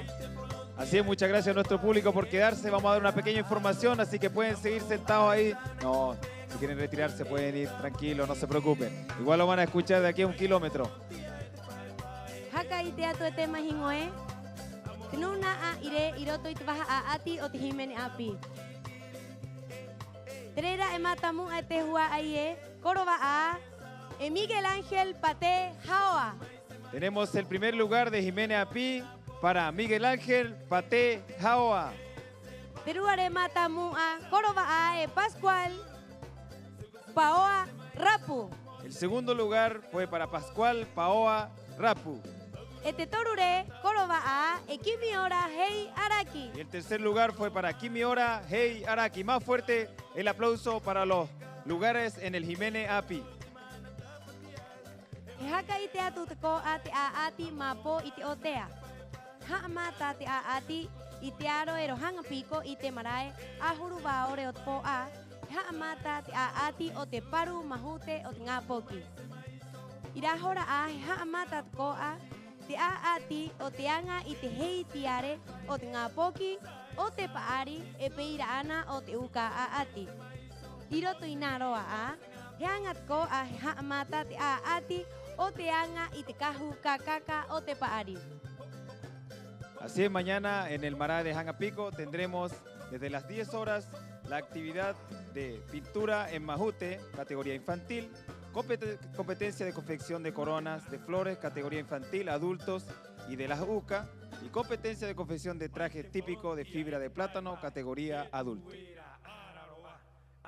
Así es, muchas gracias a nuestro público por quedarse. Vamos a dar una pequeña información, así que pueden seguir sentados ahí. No, si quieren retirarse pueden ir tranquilos, no se preocupen. Igual lo van a escuchar de aquí a 1 kilómetro. haka ite atu ete mahingoe. Knuna a ire iroto ite baha a ati o te himene api. Terera e matamu ete hua aie. Korova a e Miguel Ángel Pate Jaoa. Tenemos el primer lugar de Jimene Api para Miguel Ángel Pate Jaoa. Teruare matamu a Korova a e Pascual Paoa Rapu. El segundo lugar fue para Pascual Paoa Rapu. Este torure Korova a e Kimiora Hei Araki. Y el tercer lugar fue para Kimiora Hei Araki. Más fuerte el aplauso para los lugares en el Jimene Api. Haka ite atu te ko ate a ati mapo ite otea. Ha mata te a ati ite aro ero hanga piko ite marae ahuru ba ore otpo a. Ha mata te a ati o te paru mahute o te ngapoki. Ira hora a ha mata te ko a te a ati o te anga ite hei tiare o te ngapoki o te paari e peira ana o te uka a ati. Iroto inaroa a heangat ko a ha mata te a ati o te anga y te kahu kakaka o te paari. Así es, mañana en el Mará de Jangapico tendremos desde las 10 horas la actividad de pintura en Mahute, categoría infantil, competencia de confección de coronas de flores, categoría infantil, adultos y de las UCA, y competencia de confección de trajes típicos de fibra de plátano, categoría adulto.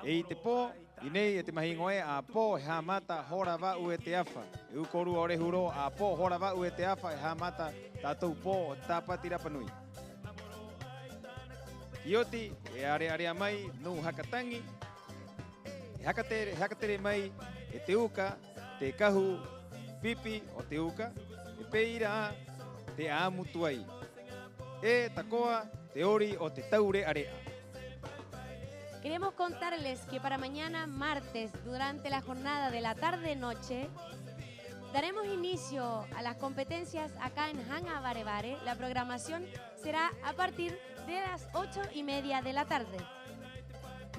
E te po, inei e te mahingoe a po e ha mata hora va ue te afa. E ukoru ore huro a po hora va ue te afa e ha mata tatou po tapa tira panui. Ioti e are mai no hakatangi. E hakatere mai e te uka, te kahu pipi o te uka, e peira te amutuai. E takoa te ori o te taure area. Queremos contarles que para mañana martes, durante la jornada de la tarde-noche, daremos inicio a las competencias acá en Hanga Barebare. La programación será a partir de las 8:30 de la tarde.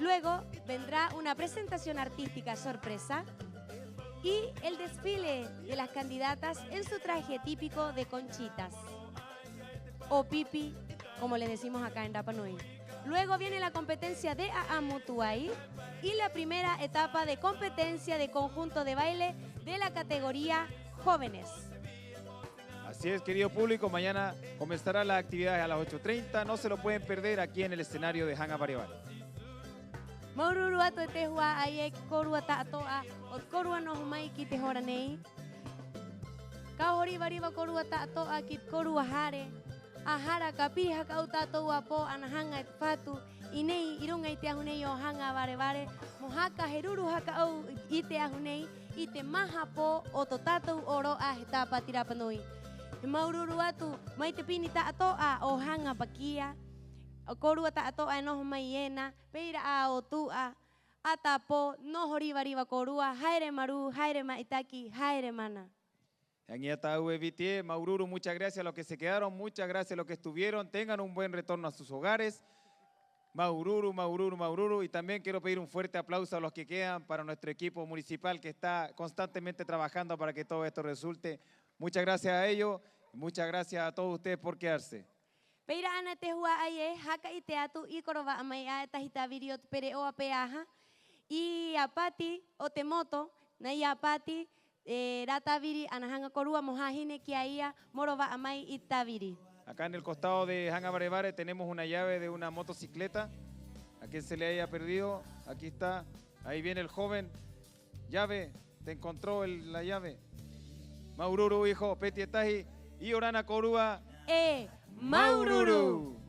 Luego vendrá una presentación artística sorpresa y el desfile de las candidatas en su traje típico de conchitas o pipi, como le decimos acá en Rapa Nui. Luego viene la competencia de Aamutuai y la primera etapa de competencia de conjunto de baile de la categoría jóvenes. Así es, querido público, mañana comenzará la actividad a las 8:30. No se lo pueden perder aquí en el escenario de Hanga Barebare. Maururu ato te hua aie ki korua ta atoa o korua no humai ki te hora nei. Ka hori bariba korua ta atoa ki korua hare. Ahara ka piri haka utato wapo anahanga et fatu inei irunga ite ahunei o Hanga Barebare mohaka heruru haka au ite ahunei ite maha po o totato oro a etapa tira panui. Maururu atu mai te pini ta atoa o Hanga Bakia o korua ta atoa no maiena peira a o tua atapo no hori bariba korua haere maru haere maitaki haere mana. Maururu, muchas gracias a los que se quedaron, muchas gracias a los que estuvieron. Tengan un buen retorno a sus hogares. Maururu, Maururu, Maururu. Y también quiero pedir un fuerte aplauso a los que quedan para nuestro equipo municipal que está constantemente trabajando para que todo esto resulte. Muchas gracias a ellos y muchas gracias a todos ustedes por quedarse. Peira ana te hua aie haka ite atu i korova amai a tahita video pere o apeaha i apati o te moto na i apati rataviri anahanga korua mohahine kiaia morova amai itaviri. Acá en el costado de Hanga Barebare tenemos una llave de una motocicleta. A quien se le haya perdido, aquí está. Ahí viene el joven. Llave, te encontró la llave. Maururu, hijo, Peti Etaji y Orana Korua. Maururu.